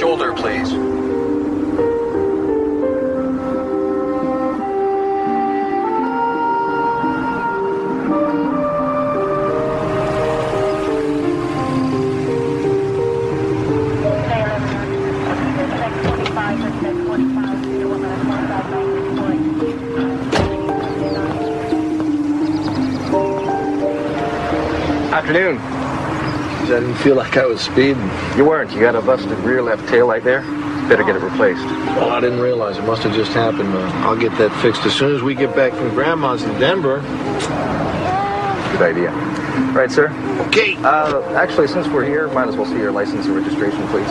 shoulder, please. Afternoon. I didn't feel like I was speeding. You weren't. You got a busted rear left tail light there. Better get it replaced. Well, I didn't realize. It must have just happened. I'll get that fixed as soon as we get back from Grandma's in Denver. Good idea. Right, sir? Okay. Actually, since we're here, might as well see your license and registration, please.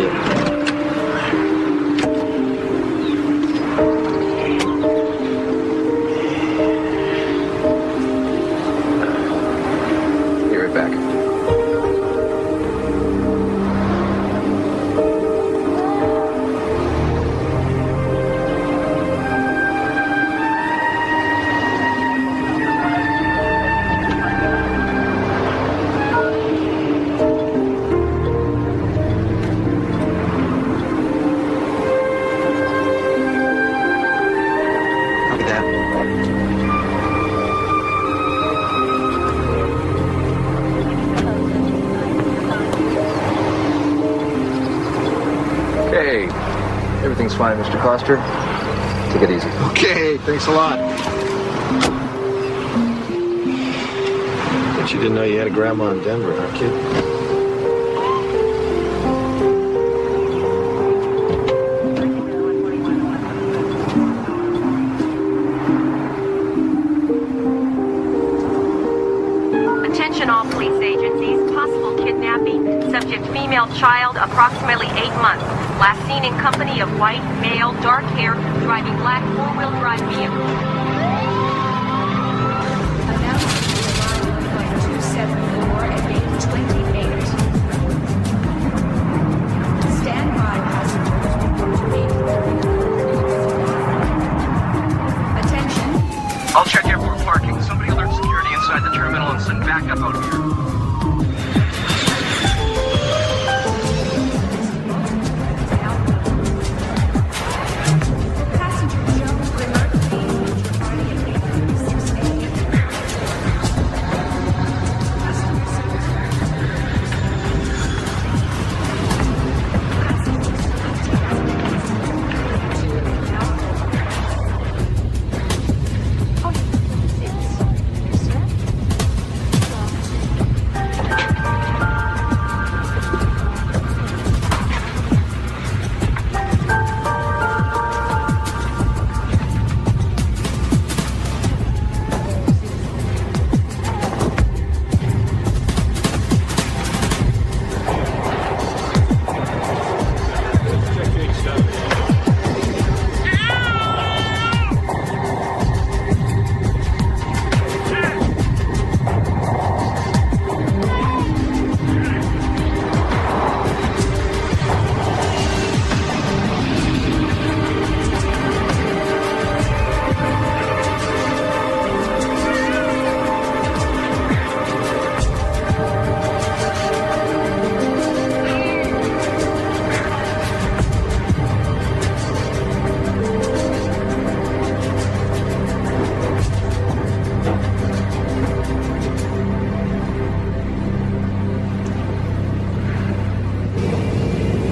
Yeah. Back. Look at that. Okay, everything's fine, Mr. Coster. Take it easy. Okay, thanks a lot. Bet you didn't know you had a grandma in Denver, huh, kid? Attention all police agencies, possible kidnapping, subject female child, approximately 8 months. Last seen in company of white, male, dark hair, driving black four-wheel drive vehicle. Announcement flight 274 at 8:28. Stand by, passengers. Report to 8:30. Attention. I'll check airport parking. Somebody alert security inside the terminal and send backup out here.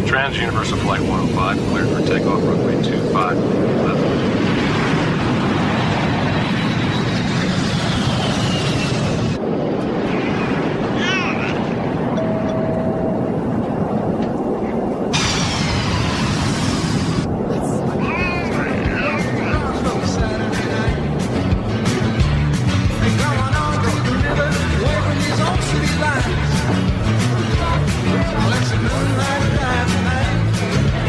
Trans-Universal Flight 105, cleared for takeoff, runway 25, left.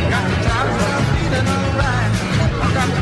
Got the top of feeling alright. I got the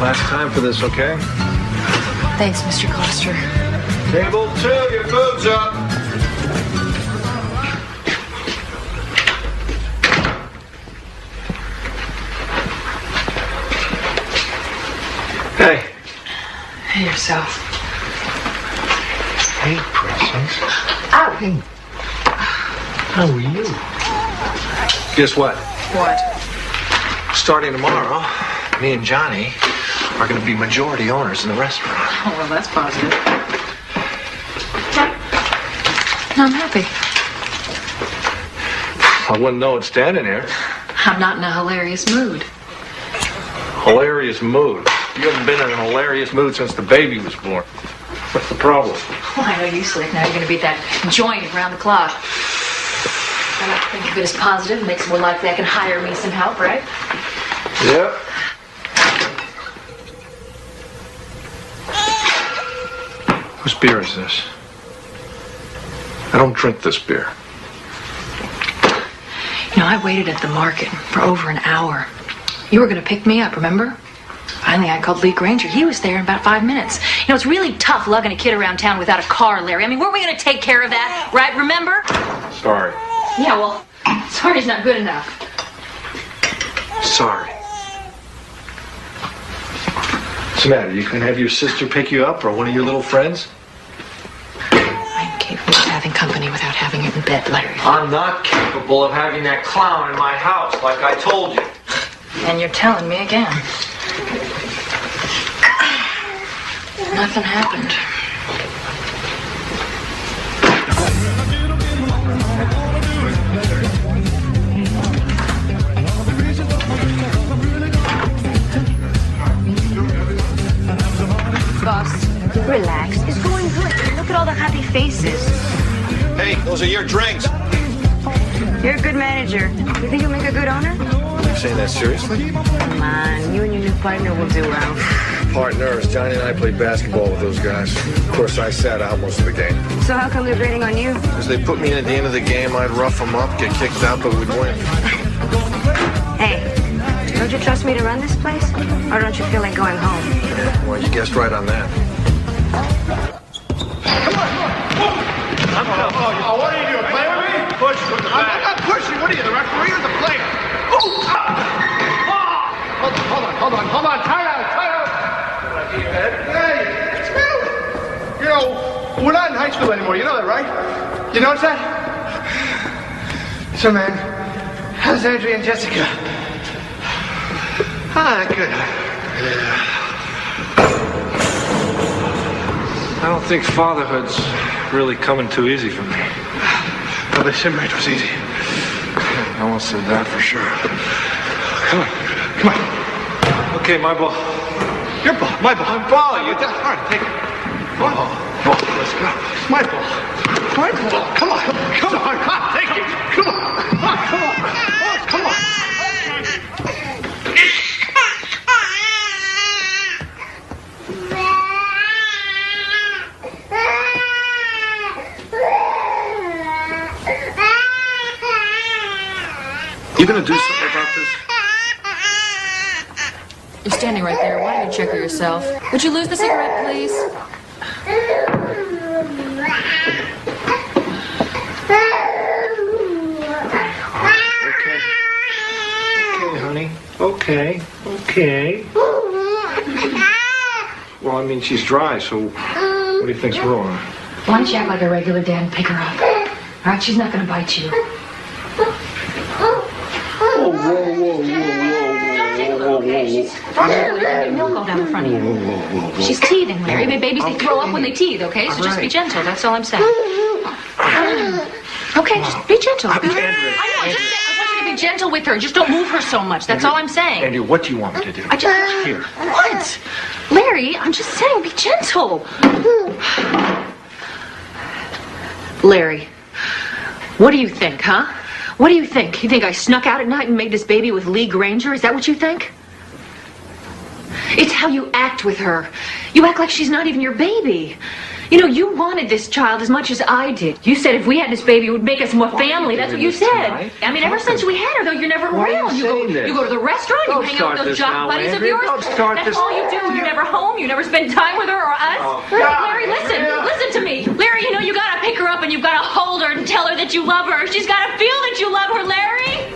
Last time for this, okay? Thanks, Mr. Coster. Table 2, your food's up. Hey. Hey, yourself. Hey, princess. Ow. Hey. How are you? Guess what? What? Starting tomorrow, me and Johnny are going to be majority owners in the restaurant. Oh, well, that's positive. I'm happy. I wouldn't know it standing here. I'm not in a hilarious mood. Hilarious mood. You haven't been in a hilarious mood since the baby was born. What's the problem? Well, I know you, Slick. Now you're going to be at that joint around the clock. I like to think of it as positive. It makes it more likely I can hire me some help, right? Yep. Whose beer is this? I don't drink this beer. You know, I waited at the market for over an hour. You were going to pick me up, remember? Finally, I called Lee Granger. He was there in about 5 minutes. You know, it's really tough lugging a kid around town without a car, Larry. I mean, weren't we going to take care of that, right? Remember? Sorry. Yeah, well, sorry's not good enough. Sorry. What's the matter? You can have your sister pick you up or one of your little friends? I'm capable of having company without having it in bed, Larry. I'm not capable of having that clown in my house, like I told you. And you're telling me again. Nothing happened. Boss. Relax. It's going good. Look at all the happy faces. Hey, those are your drinks. You're a good manager. You think you'll make a good owner? You're saying that seriously? Come on. You and your new partner will do well. Partners, Johnny and I played basketball with those guys. Of course, I sat out most of the game. So how come they're grading on you? Because they put me in at the end of the game, I'd rough them up, get kicked out, but we'd win. Hey, don't you trust me to run this place? Or don't you feel like going home? Well, you guessed right on that. Oh, what are you doing? Play with me? Push from the back. I'm not pushing. What are you, the referee or the player? Hold on. Time out. Hey, you know, we're not in high school anymore. You know that, right? You notice that? So, man, how's Andrea and Jessica? Good. Yeah. I don't think fatherhood's really coming too easy for me. Well, they said marriage was easy. No one said that for sure. Come on. Okay, my ball. Your ball. My ball. My ball. You All right, take it. ball. Let's go. My ball. Come on. Take it. Come on. You gonna do something about this? You're standing right there. Why don't you check her yourself? Would you lose the cigarette, please? Okay, honey. Okay. Well, I mean, she's dry, so what do you think's wrong? Why don't you act like a regular dad and pick her up? All right, she's not going to bite you. Milk all down the front of you. She's teething, Larry. Babies, they throw up when they teeth, okay? So just be gentle. That's all I'm saying. Okay, just be gentle. I want you to be gentle with her. Just don't move her so much. That's all I'm saying. Andrew, what do you want me to do? Here. What? Larry, I'm just saying, be gentle. Larry, what do you think, huh? What do you think? You think I snuck out at night and made this baby with Lee Granger? Is that what you think? It's how you act with her. You act like she's not even your baby. You know, you wanted this child as much as I did. You said if we had this baby, it would make us more family. That's what you said. Tonight? I mean, ever since we had her, though, you're never around. You go to the restaurant, you hang out with those jock buddies of yours. That's all you do. You're never home. You never spend time with her or us. Larry, listen to me. Larry, you know, you gotta pick her up and you've gotta hold her and tell her that you love her. She's gotta feel that you love her, Larry.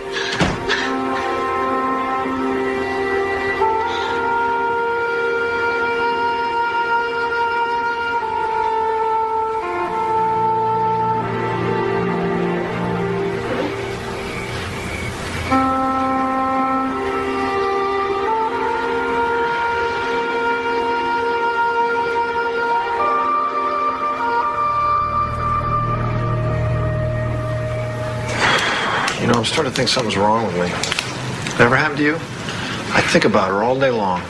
You know, I'm starting to think something's wrong with me. Never happened to you? I think about her all day long.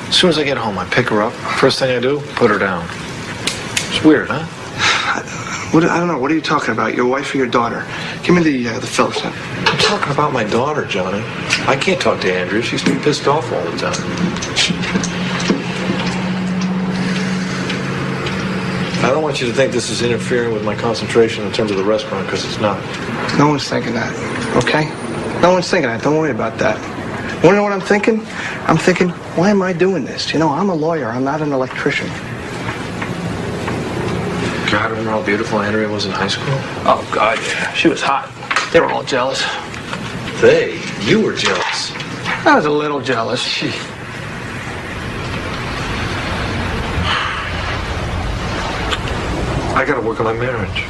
As soon as I get home, I pick her up. First thing I do, put her down. It's weird, huh? I don't know. What are you talking about? Your wife or your daughter? Give me the Phillips then. I'm talking about my daughter, Johnny. I can't talk to Andrea. She's too pissed off all the time. I don't want you to think this is interfering with my concentration in terms of the restaurant, because it's not. No one's thinking that, okay? No one's thinking that. Don't worry about that. Want to know what I'm thinking? I'm thinking, why am I doing this? You know, I'm a lawyer. I'm not an electrician. God, remember how beautiful Andrea was in high school? Oh, God, yeah. She was hot. They were all jealous. You were jealous. I was a little jealous. I gotta work on my marriage.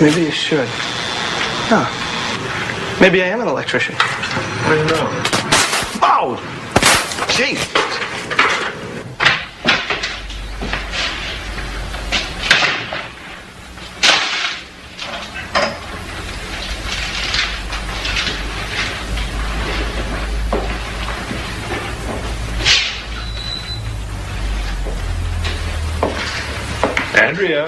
Maybe you should. Huh. Maybe I am an electrician. I don't know. Oh! Gee! Andrea.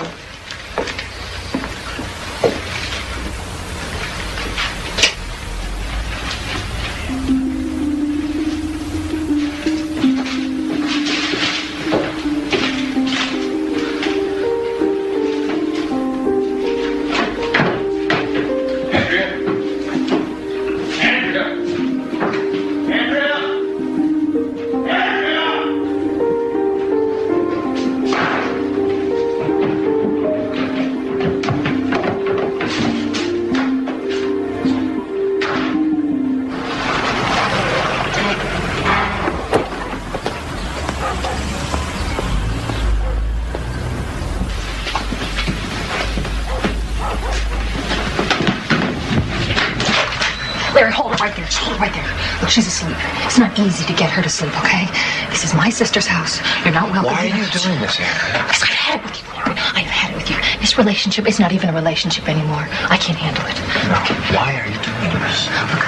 Larry, hold it right there. Just hold it right there. Look, she's asleep. It's not easy to get her to sleep, okay? This is my sister's house. You're not welcome. Why are you doing this, Andrea? Because I've had it with you, Larry. I've had it with you. This relationship is not even a relationship anymore. I can't handle it. No. Why are you doing this? Look,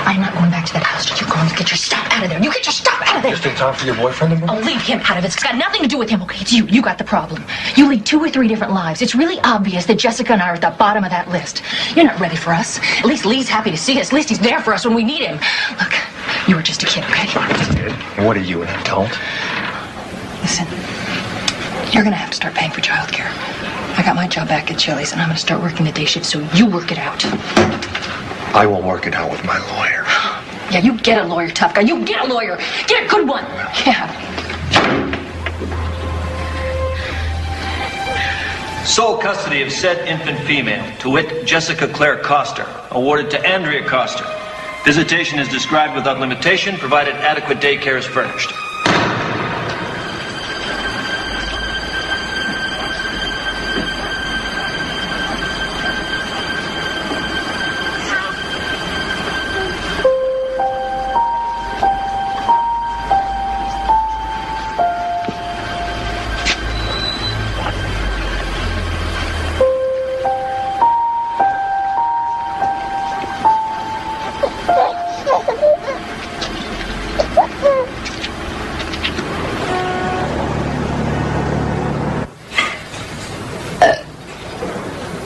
I'm not going back to that house. You're going to get your stuff out of there. You get your stuff out of there. Just in time for your boyfriend to move? Oh, leave him out of it. It's got nothing to do with him, okay? It's you. You got the problem. You lead 2 or 3 different lives. It's really obvious that Jessica and I are at the bottom of that list. You're not ready for us. At least Lee's happy to see us. At least he's there for us when we need him. Look, you were just a kid, okay? What are you, an adult? Listen, you're gonna have to start paying for childcare. I got my job back at Chili's, and I'm gonna start working the day shift, so you work it out. I will work it out with my lawyer. Yeah, you get a lawyer, tough guy. You get a lawyer. Get a good one. Yeah. Sole custody of said infant female, to wit, Jessica Claire Coster, awarded to Andrea Coster. Visitation is described without limitation, provided adequate daycare is furnished.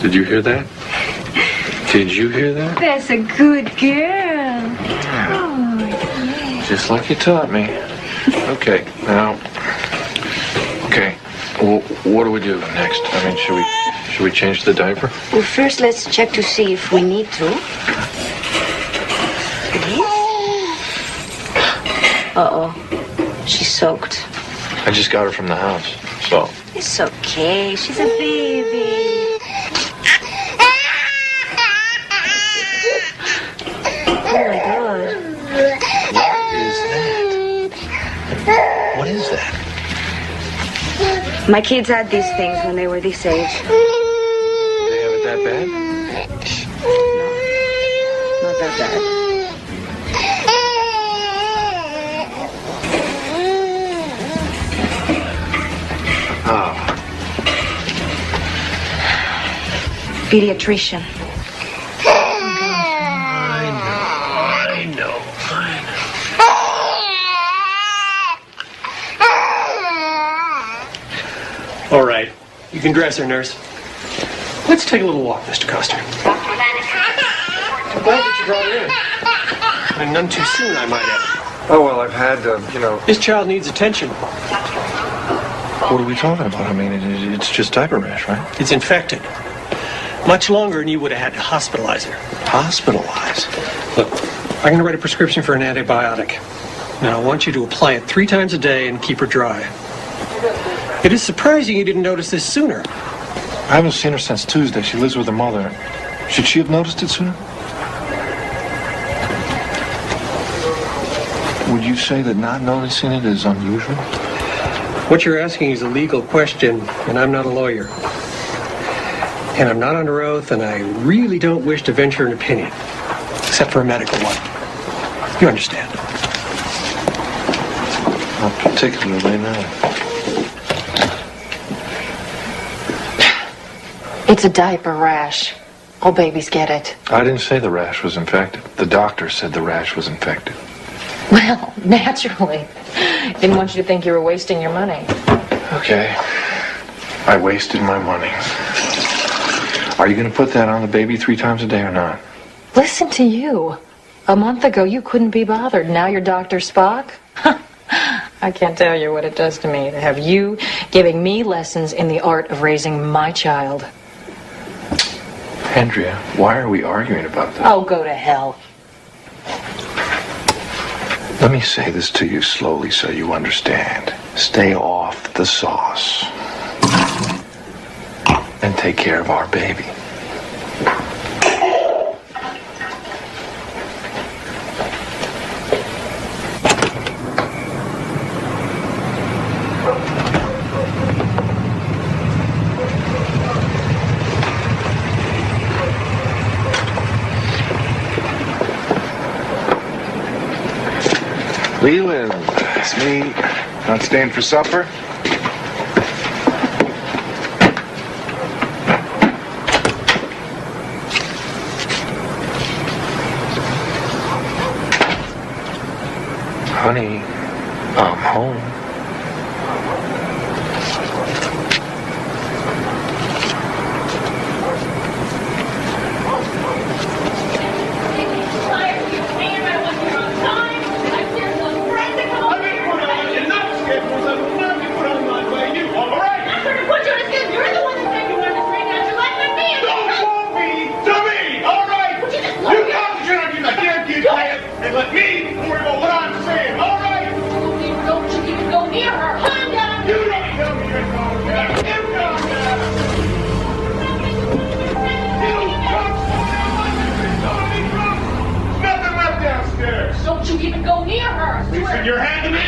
Did you hear that? Did you hear that? That's a good girl. Just like you taught me. Okay, now. Okay, What do we do next? I mean, should we change the diaper? Well, first let's check to see if we need to. Uh-oh. She's soaked. I just got her from the house, so. It's okay. She's a baby. Oh, my God. What is that? My kids had these things when they were this age. They have it that bad? No, not that bad. Oh. Pediatrician. I know. All right. You can dress her, nurse. Let's take a little walk, Mr. Coster. I'm glad that you brought her in. And none too soon, I might add. Oh, well, I've had, This child needs attention. What are we talking about? I mean, it's just diaper rash, right? It's infected. Much longer, and you would have had to hospitalize her. Hospitalized? Look, I'm going to write a prescription for an antibiotic. Now, I want you to apply it 3 times a day and keep her dry. It is surprising you didn't notice this sooner. I haven't seen her since Tuesday. She lives with her mother. Should she have noticed it sooner? Would you say that not noticing it is unusual? What you're asking is a legal question, and I'm not a lawyer. And I'm not under oath, and I really don't wish to venture an opinion, except for a medical one. You understand? Not particularly, no. It's a diaper rash. All babies get it. I didn't say the rash was infected. The doctor said the rash was infected. Well, naturally. Didn't want you to think you were wasting your money. Okay. I wasted my money. Are you going to put that on the baby 3 times a day or not? Listen to you. A month ago, you couldn't be bothered. Now you're Dr. Spock? I can't tell you what it does to me to have you giving me lessons in the art of raising my child. Andrea, why are we arguing about that? Oh, go to hell. Let me say this to you slowly so you understand. Stay off the sauce. And take care of our baby. Leland, it's me. Not staying for supper? Honey, I'm home. Don't you even go near her! You send your hand to me!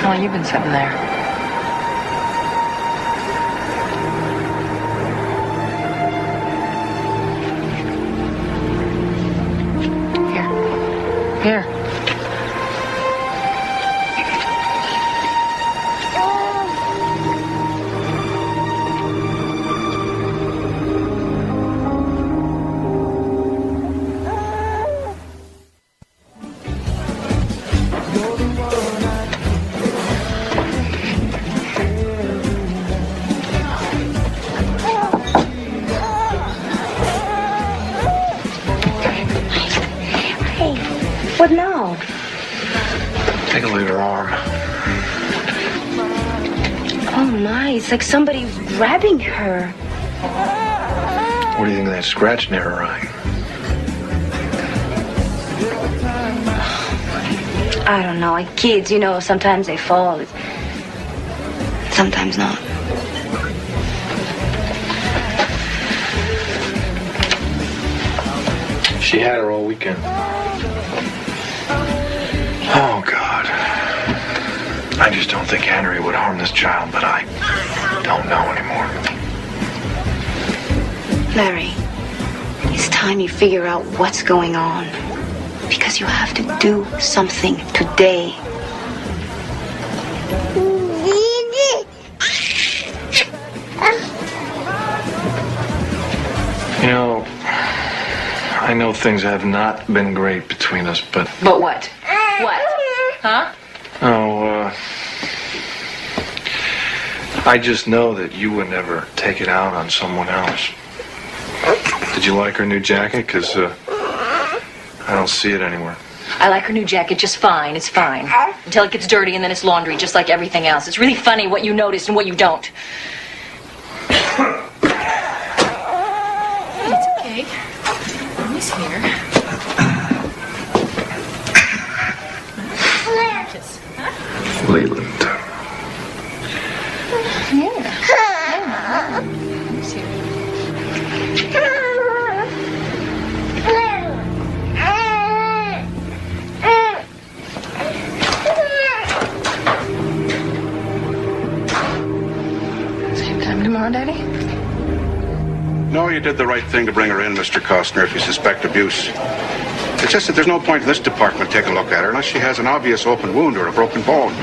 How long you been sitting there? Here. What now? Take a look at her arm. Oh my, it's like somebody grabbing her. What do you think of that scratch near her eye? I don't know, like kids, you know, sometimes they fall. Sometimes not. She had her all weekend. Oh, God. I just don't think Henry would harm this child, but I don't know anymore. Larry, it's time you figure out what's going on. Because you have to do something today. You know, I know things have not been great between us, but... But what? What? Huh? Oh, I just know that you would never take it out on someone else. Did you like her new jacket? Because, I don't see it anywhere. I like her new jacket just fine. It's fine. Until it gets dirty and then it's laundry, just like everything else. It's really funny what you notice and what you don't. It's okay. Mommy's here. Leland. Yeah. Mommy's here. Tomorrow, Daddy? No, you did the right thing to bring her in, Mr. Costner, if you suspect abuse. It's just that there's no point in this department taking a look at her unless she has an obvious open wound or a broken bone.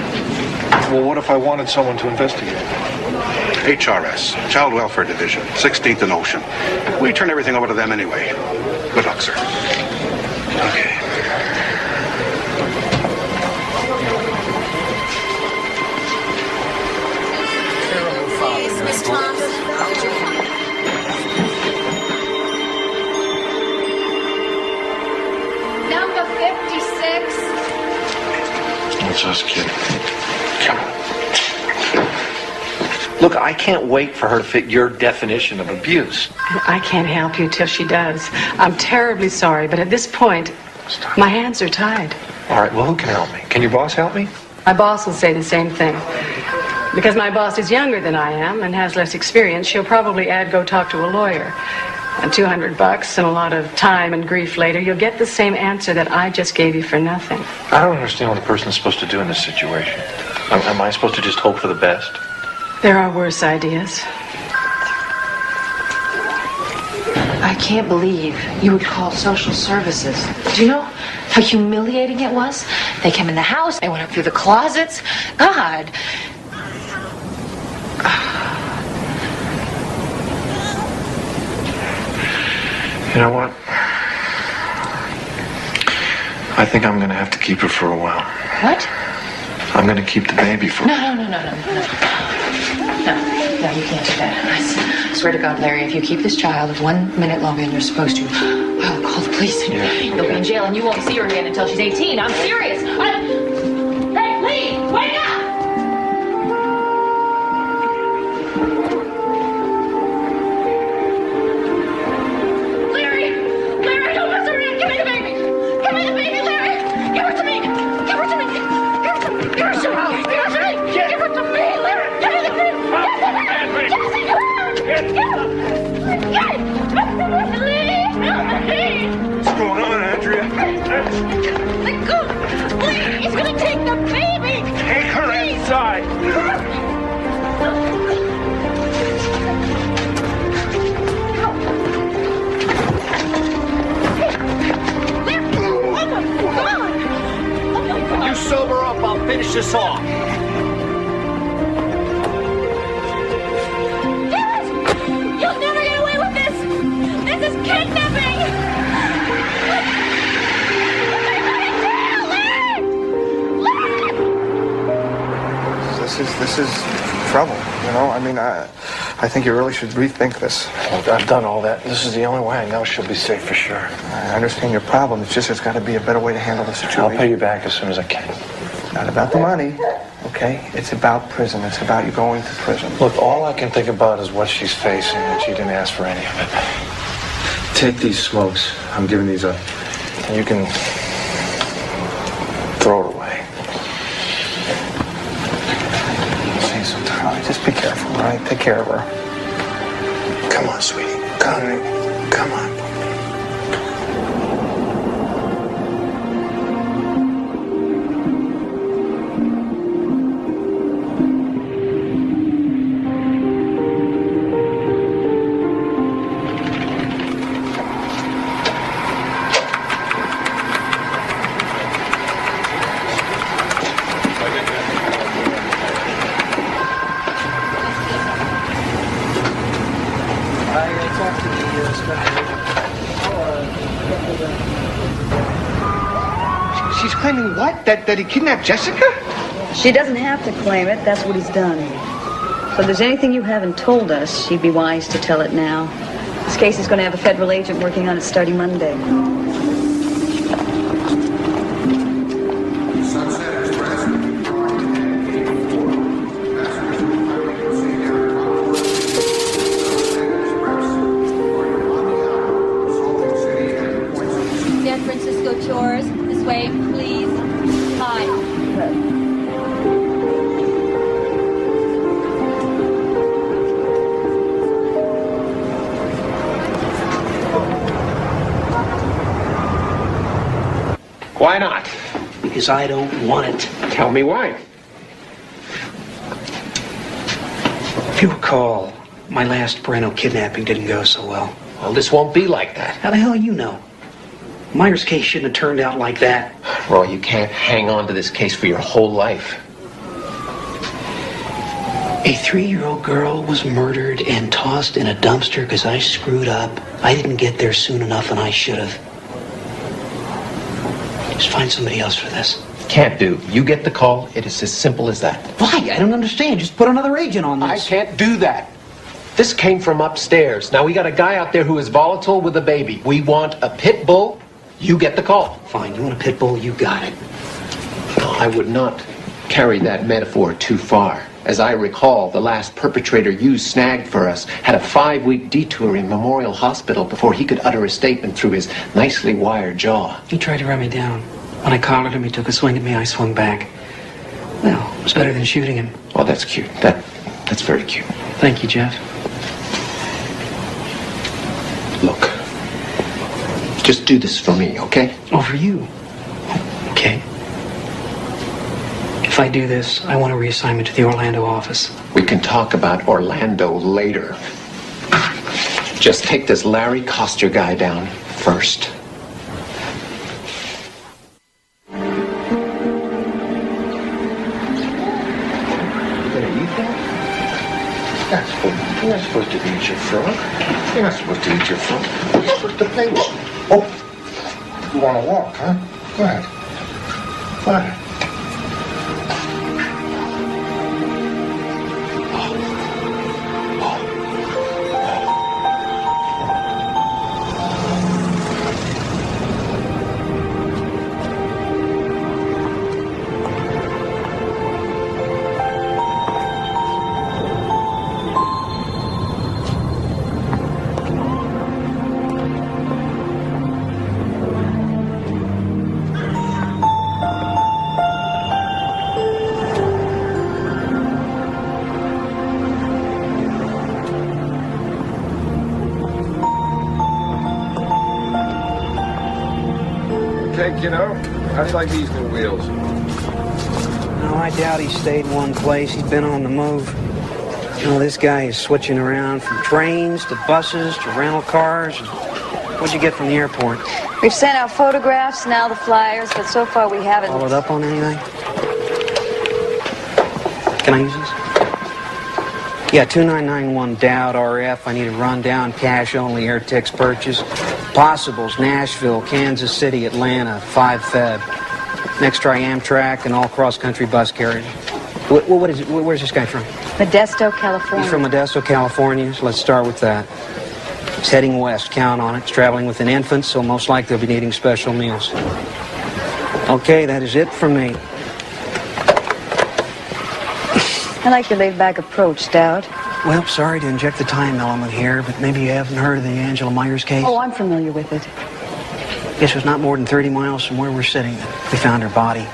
Well, what if I wanted someone to investigate? HRS, Child Welfare Division, 16th and Ocean. We turn everything over to them anyway. Good luck, sir. Okay. Miss Thompson. Number 56. What's us, kid? Come on. Look, I can't wait for her to fit your definition of abuse. I can't help you till she does. I'm terribly sorry, but at this point, my hands are tied. All right, well, who can help me? Can your boss help me? My boss will say the same thing. Because my boss is younger than I am and has less experience, she'll probably add go talk to a lawyer. And $200 and a lot of time and grief later, you'll get the same answer that I just gave you for nothing. I don't understand what a person is supposed to do in this situation. Am I supposed to just hope for the best? There are worse ideas. I can't believe you would call social services. Do you know how humiliating it was? They came in the house, they went up through the closets. God. You know what? I think I'm going to have to keep her for a while. What? I'm going to keep the baby for... No, you can't do that. I swear to God, Larry, if you keep this child 1 minute longer than you're supposed to, I'll call the police. Yeah. You'll be in jail and you won't see her again until she's 18. I'm serious. Hey, Lee, wake up! Larry, don't mess around. Give me the baby. Give me the baby, Larry. Give her to me. Give her to me. Give her to me. Give her to me. Give her to me, Larry. Give me the baby. Jesse, come on. Get What's going on, Andrea? Let go. Please, he's going to take the baby. Take her inside. When you sober up, I'll finish this off. You'll never get away with this! This is kidnapping! This is trouble, you know? I mean, I think you really should rethink this. Look, I've done all that. This is the only way I know she'll be safe for sure. I understand your problem. It's just there's got to be a better way to handle the situation. I'll pay you back as soon as I can. Not about the money, okay? It's about prison. It's about you going to prison. Look, all I can think about is what she's facing, and she didn't ask for any of it. Take these smokes. I'm giving these up. And you can throw it away. See you sometime. All right, just be careful, all right? Take care of her. Come on, sweetie. Come on. Come on. She's claiming what? That he kidnapped Jessica? She doesn't have to claim it. That's what he's done. So if there's anything you haven't told us, she'd be wise to tell it now. This case is going to have a federal agent working on it starting Monday. San Francisco Tours, this way, please. Hi. Why not? Because I don't want it. Tell me why. If you recall, my last Breno kidnapping didn't go so well. Well, this won't be like that. How the hell you know? Myers' case shouldn't have turned out like that. Roy, you can't hang on to this case for your whole life. A 3-year-old girl was murdered and tossed in a dumpster because I screwed up. I didn't get there soon enough, and I should have. Just find somebody else for this. Can't do. You get the call. It is as simple as that. Why? I don't understand. Just put another agent on this. I can't do that. This came from upstairs. Now, we got a guy out there who is volatile with a baby. We want a pit bull. You get the call. Fine. You want a pit bull? You got it. No, I would not carry that metaphor too far. As I recall, the last perpetrator you snagged for us had a 5-week detour in Memorial Hospital before he could utter a statement through his nicely wired jaw. He tried to run me down. When I collared him, he took a swing at me. I swung back. Well, it was better than shooting him. Well, that's cute. That's very cute. Thank you, Jeff. Look, just do this for me, okay? Oh, for you? Okay. If I do this, I want a reassignment to the Orlando office. We can talk about Orlando later. Just take this Larry Coster guy down first. You're not supposed to eat your frog. You're not supposed to eat your frog. You're supposed to play with it. Oh, you want to walk, huh? Go ahead. Go ahead. You know, how do you like these new wheels? No, I doubt he stayed in one place. He's been on the move. You know, this guy is switching around from trains to buses to rental cars. What'd you get from the airport? We've sent out photographs, now the flyers, but so far we haven't... Followed up on anything? Can I use this? Yeah, 2991 Dowd RF. I need a rundown, cash-only air ticks purchase. Possibles, Nashville, Kansas City, Atlanta, 5 Feb. Next try Amtrak and all cross-country bus carriers. What is it? Where's this guy from? Modesto, California. He's from Modesto, California, so let's start with that. He's heading west, count on it. He's traveling with an infant, so most likely they'll be needing special meals. Okay, that is it from me. I like your laid-back approach, Dowd. Well, sorry to inject the time element here, but maybe you haven't heard of the Angela Myers case? Oh, I'm familiar with it. This was not more than 30 miles from where we're sitting that we found her body.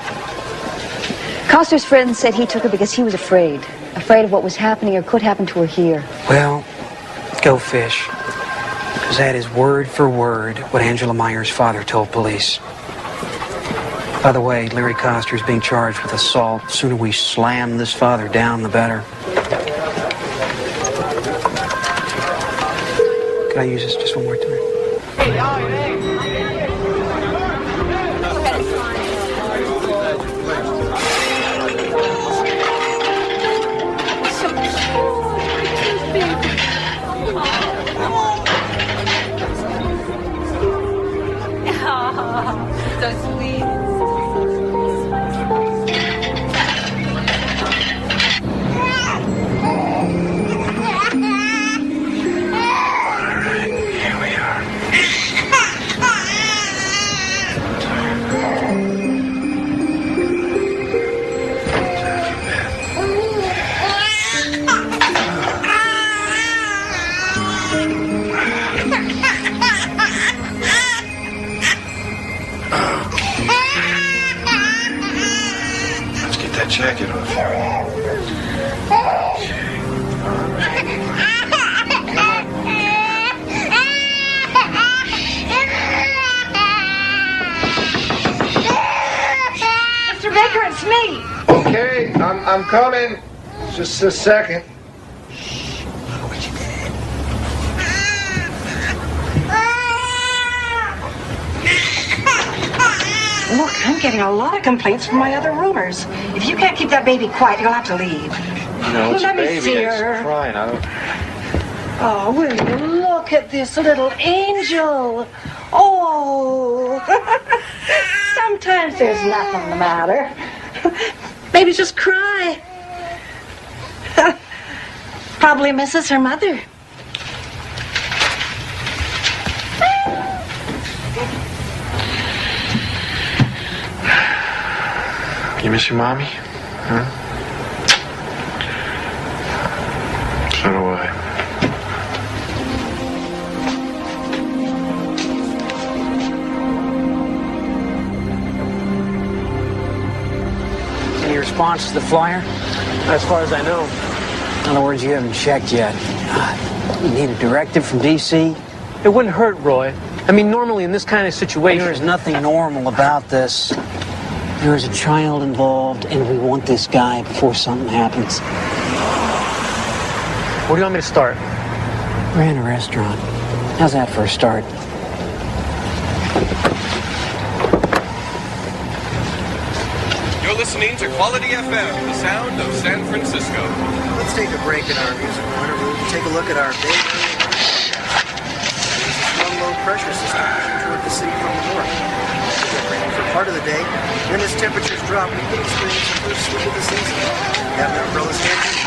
Coster's friend said he took her because he was afraid of what was happening or could happen to her here. Well, go fish. Because that is word for word what Angela Myers' father told police. By the way, Larry Coster is being charged with assault. The sooner we slam this father down, the better. Can I use this just one more time? So sweet. Here we are. Let's get that jacket off Mr. Baker, it's me. Okay, I'm coming. Just a second. Look, I'm getting a lot of complaints from my other roomers. If you can't keep that baby quiet, you'll have to leave. No, it's Let a me baby. see It's her. crying. I don't... Oh, will you look at this little angel? Oh. Sometimes there's nothing the matter. Maybe just cry. Probably misses her mother. You miss your mommy? Huh? So do I. Any response to the flyer? As far as I know. In other words, you haven't checked yet. You need a directive from D.C.? It wouldn't hurt, Roy. I mean, normally in this kind of situation... There is nothing normal about this. There is a child involved, and we want this guy before something happens. Where do you want me to start? We're in a restaurant. How's that for a start? You're listening to Quality FM, the sound of San Francisco. Let's take a break in our musical interlude and take a look at our day. There's a strong low pressure system pushing toward the city from the north. For part of the day, when as temperatures drop, we can experience the first sweep of the season. Have an umbrella standing.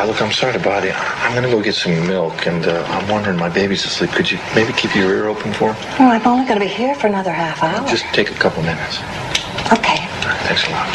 Look, I'm sorry to bother you. I'm gonna go get some milk, and I'm wondering, my baby's asleep. Could you maybe keep your ear open for her? Well, I'm only going to be here for another half hour. Just take a couple minutes. Okay. All right, thanks a lot.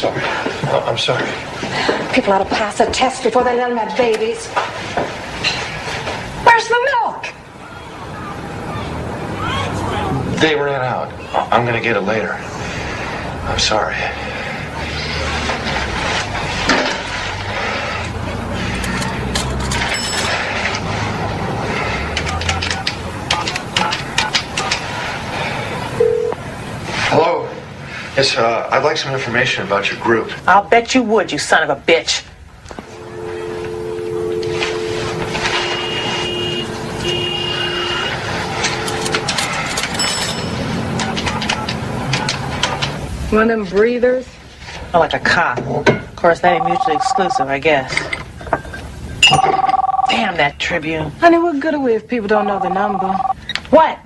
sorry. No, I'm sorry. People ought to pass a test before they let them have babies. Where's the milk? They ran out. I'm gonna get it later. I'm sorry. Hello? Yes, I'd like some information about your group. I'll bet you would, you son of a bitch. One of them breathers? Oh, like a cop. Of course, that ain't mutually exclusive, I guess. Damn that Tribune. Honey, what good are we if people don't know the number? What?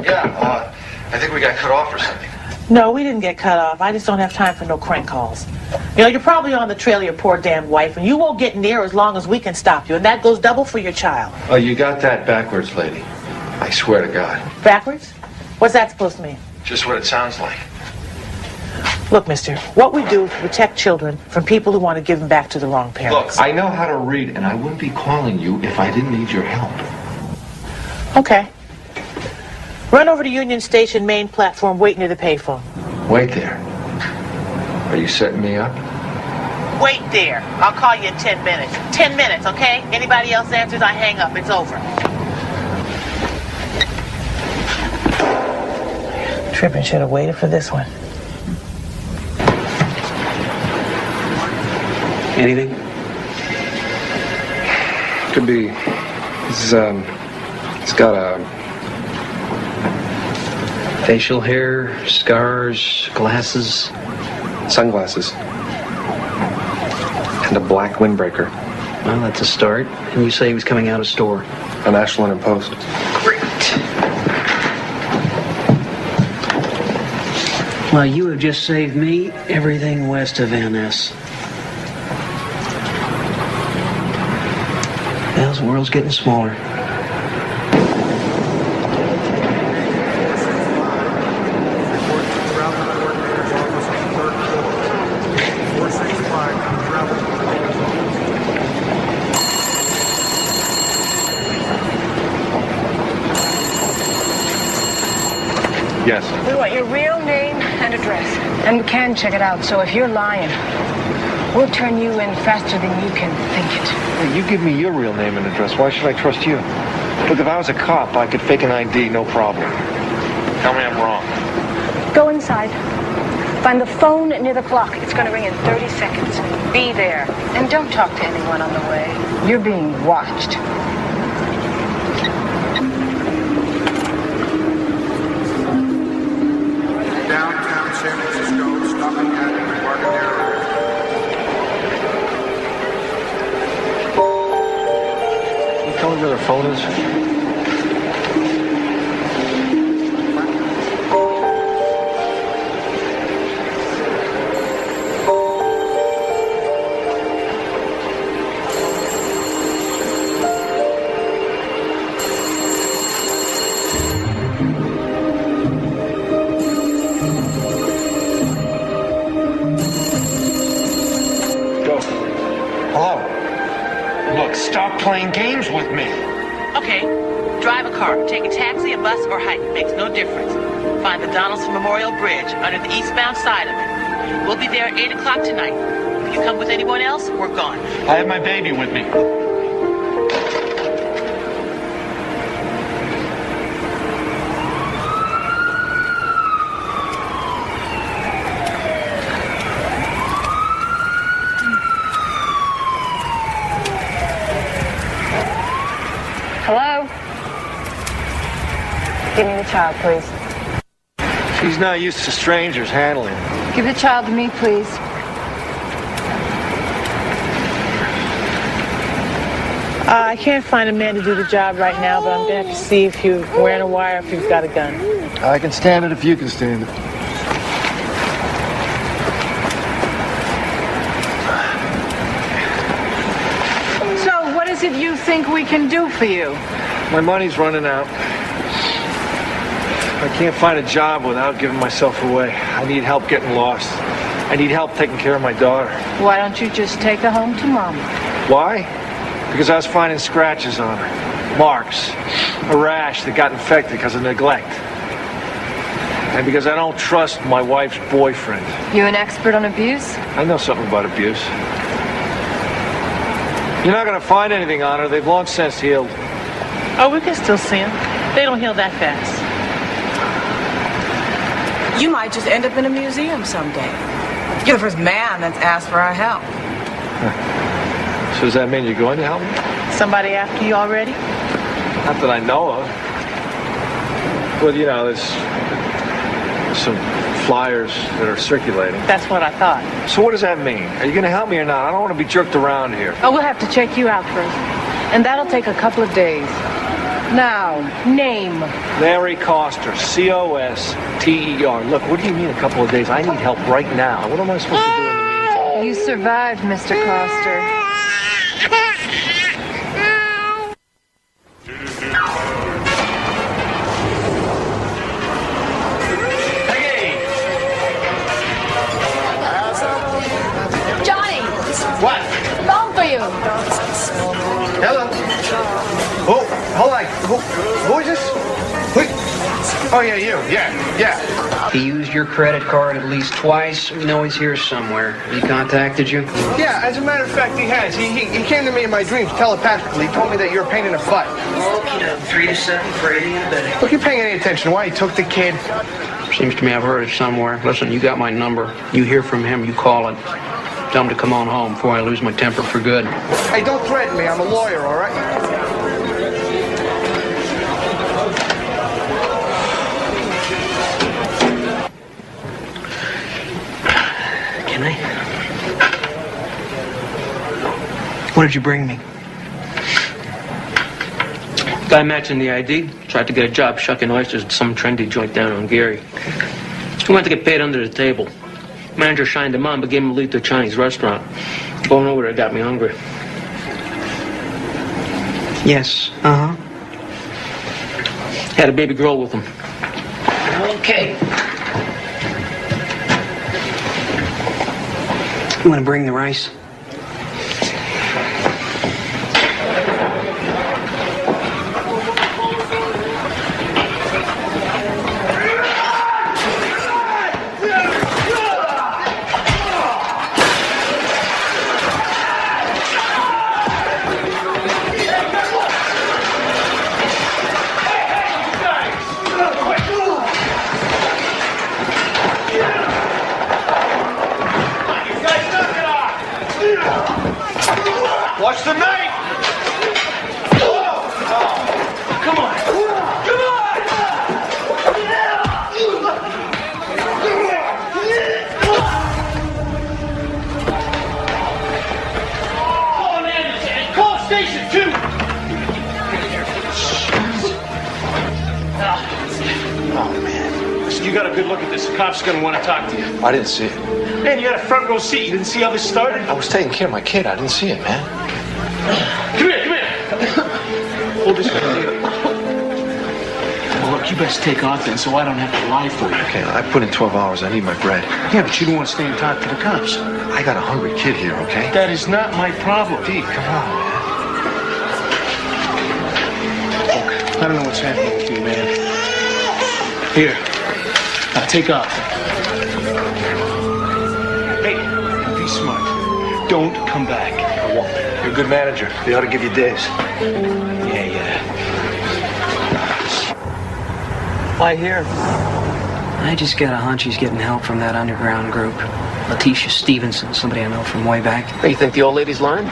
Yeah, I think we got cut off or something. No, we didn't get cut off. I just don't have time for no crank calls. You know, you're probably on the trail of your poor damn wife, and you won't get near as long as we can stop you, and that goes double for your child. Oh, you got that backwards, lady. I swear to God. Backwards? What's that supposed to mean? Just what it sounds like. Look, mister, what we do is protect children from people who want to give them back to the wrong parents. Look, I know how to read, and I wouldn't be calling you if I didn't need your help. Okay. Run over to Union Station main platform, wait near the payphone. Wait there. Are you setting me up? Wait there. I'll call you in 10 minutes. 10 minutes, okay? Anybody else answers, I hang up. It's over. Trippin' should have waited for this one. Anything? Could be. It's got a facial hair, scars, glasses, sunglasses, and a black windbreaker. Well, that's a start. And you say he was coming out of store. An Ashland and Post. Great. Well, you have just saved me everything west of NS. Well, the world's getting smaller. Yes. We want your real name and address. And we can check it out, so if you're lying, we'll turn you in faster than you can think it. Hey, you give me your real name and address. Why should I trust you? Look, if I was a cop, I could fake an ID, no problem. Tell me I'm wrong. Go inside. Find the phone near the clock. It's going to ring in 30 seconds. Be there. And don't talk to anyone on the way. You're being watched. Downtown San Francisco, stopping at Embarcadero. Can you tell me where their phone is? Stop playing games with me. Okay. Drive a car, take a taxi, a bus, or hike. Makes no difference. Find the Donaldson Memorial Bridge under the eastbound side of it. We'll be there at 8 o'clock tonight. If you come with anyone else, we're gone. I have my baby with me. Hello? Give me the child, please. She's not used to strangers handling. Give the child to me, please. I can't find a man to do the job right now, but I'm going to have to see if you're wearing a wire, if you've got a gun. I can stand it if you can stand it. So, what is it you think we can do for you? My money's running out. I can't find a job without giving myself away. I need help getting lost. I need help taking care of my daughter. Why don't you just take her home to Mama? Why? Because I was finding scratches on her. Marks. A rash that got infected because of neglect. And because I don't trust my wife's boyfriend. You an expert on abuse? I know something about abuse. You're not going to find anything on her. They've long since healed. Oh, we can still see them. They don't heal that fast. You might just end up in a museum someday. You're the first man that's asked for our help. So does that mean you're going to help me? Somebody after you already? Not that I know of. Well, you know, there's some flyers that are circulating. That's what I thought. So what does that mean? Are you going to help me or not? I don't want to be jerked around here. Oh, we'll have to check you out first. And that'll take a couple of days. Now, name. Larry Coster, C-O-S-T-E-R. Look, what do you mean a couple of days? I need help right now. What am I supposed to do in the meantime? You survived, Mr. Coster. Johnny! What? Phone for you. Hello. Oh, hold on. Who is this? Oh, yeah, you. Yeah. He used your credit card at least twice. We know he's here somewhere. He contacted you? Yeah, as a matter of fact, he has. He came to me in my dreams telepathically. He told me that you're a pain in the butt. Okay, 3 to 7 for 80 in a bed. Look, you're paying any attention. Why? He took the kid. Seems to me I've heard it somewhere. Listen, you got my number. You hear from him, you call it. Tell him to come on home before I lose my temper for good. Hey, don't threaten me. I'm a lawyer, all right? Can I? What did you bring me? Guy matching the ID. Tried to get a job shucking oysters at some trendy joint down on Gary. He wanted to get paid under the table. Manager shined him on, but gave him a lead to a Chinese restaurant. Going over there got me hungry. Yes, uh-huh. Had a baby girl with him. Okay. You want to bring the rice? Watch the knife! Come on! Come on! Call an ambulance and call station 2! Oh, man. Listen, you got a good look at this. The cop's gonna want to talk to you. I didn't see it. Man, you had a front row seat. You didn't see how this started? I was taking care of my kid. I didn't see it, man. Come here. Hold this for me. Well, look, you best take off then so I don't have to lie for you. Okay, I put in 12 hours. I need my bread. Yeah, but you don't want to stay and talk to the cops. I got a hungry kid here, okay? That is not my problem. Deke, come on, man. Look, I don't know what's happening with you, man. Here. Now take off. Hey, be smart. Don't come back. I won't. You're a good manager. They ought to give you days. Yeah. Why here? I just got a hunch he's getting help from that underground group. Letitia Stevenson, somebody I know from way back. Hey, you think the old lady's lying?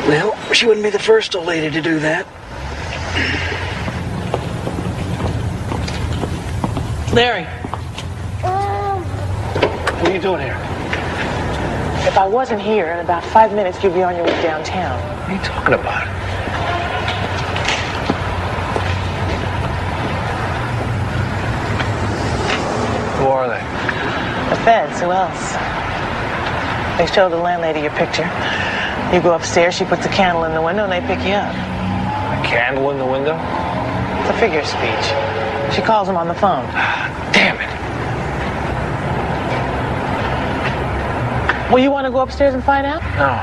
Well, she wouldn't be the first old lady to do that. Larry, What are you doing here? if I wasn't here, in about 5 minutes, you'd be on your way downtown. What are you talking about? Who are they? The feds, who else? They show the landlady your picture. You go upstairs, she puts a candle in the window, and they pick you up. A candle in the window? It's a figure of speech. She calls them on the phone. Damn it. Well, you want to go upstairs and find out? No.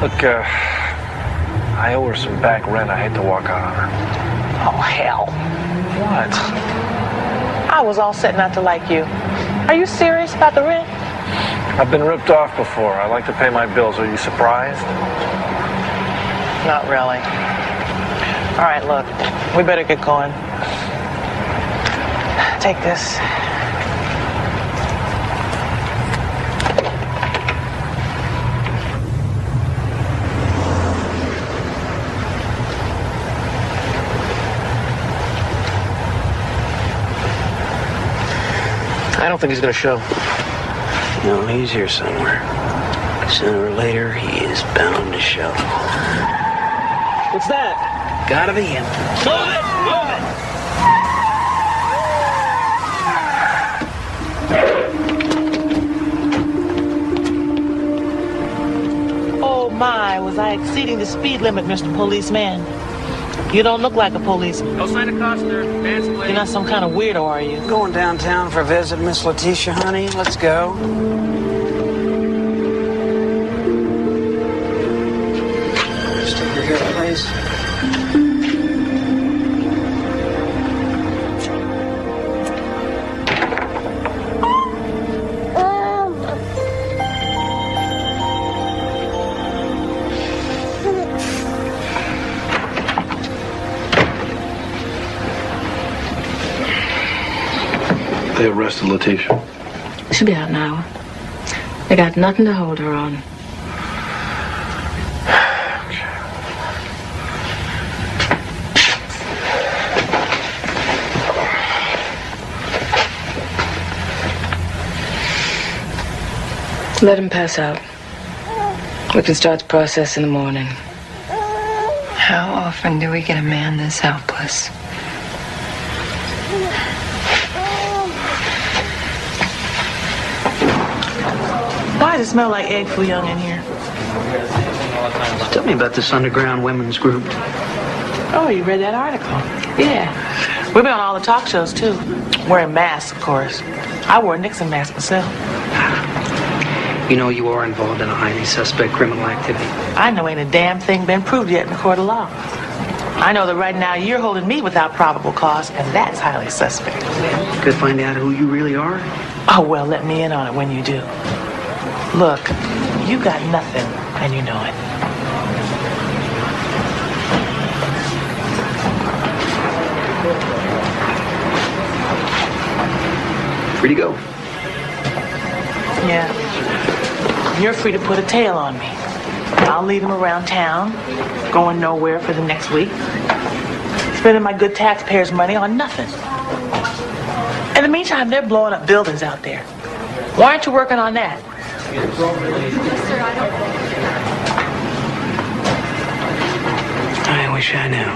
Look, I owe her some back rent. I hate to walk out on her. Oh, hell. What? I was all set not to like you. Are you serious about the rent? I've been ripped off before. I like to pay my bills. Are you surprised? Not really. All right, look, we better get going. Take this. I don't think he's going to show. No, he's here somewhere. Sooner or later, he is bound to show. What's that? Gotta be him. Move it! Move it! Oh my, was I exceeding the speed limit, Mr. Policeman? You don't look like a policeman. No sign of Costner. Man's plate. You're not some kind of weirdo, are you? Going downtown for a visit, Miss Letitia, honey. Let's go. Stick her here, please. They arrested Letitia. She'll be out in an hour. They got nothing to hold her on. Let him pass out. We can start the process in the morning. How often do we get a man this helpless? Why does it smell like egg foo young in here? Tell me about this underground women's group. Oh, you read that article? Yeah. We've been on all the talk shows, too. Wearing masks, of course. I wore a Nixon mask myself. You know you are involved in a highly suspect criminal activity. I know ain't a damn thing been proved yet in the court of law. I know that right now you're holding me without probable cause, and that's highly suspect. Could find out who you really are? Oh, well, let me in on it when you do. Look, you got nothing, and you know it. Free to go. Yeah. You're free to put a tail on me. I'll lead him around town, going nowhere for the next week, spending my good taxpayers' money on nothing. In the meantime, they're blowing up buildings out there. Why aren't you working on that? I wish I knew.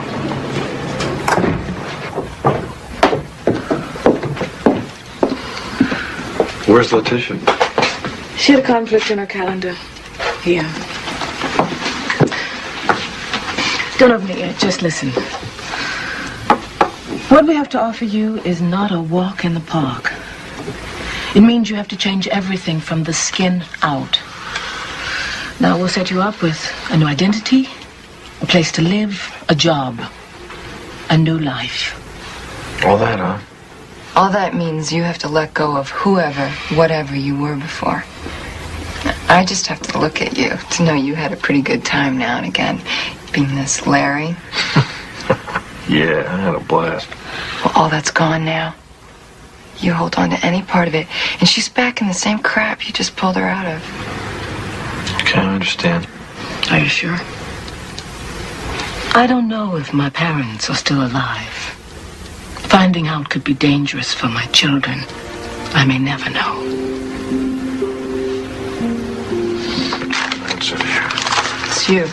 Where's Letitia? She had a conflict in her calendar. Here. Don't open it yet, just listen. What we have to offer you is not a walk in the park. It means you have to change everything from the skin out. Now we'll set you up with a new identity, a place to live, a job, a new life. All that, huh? All that means you have to let go of whoever, whatever you were before. I just have to look at you to know you had a pretty good time now and again, being this Larry. Yeah, I had a blast. Well, all that's gone now. You hold on to any part of it, and she's back in the same crap you just pulled her out of. Okay, I understand. Are you sure? I don't know if my parents are still alive. Finding out could be dangerous for my children. I may never know. That's it here. It's you.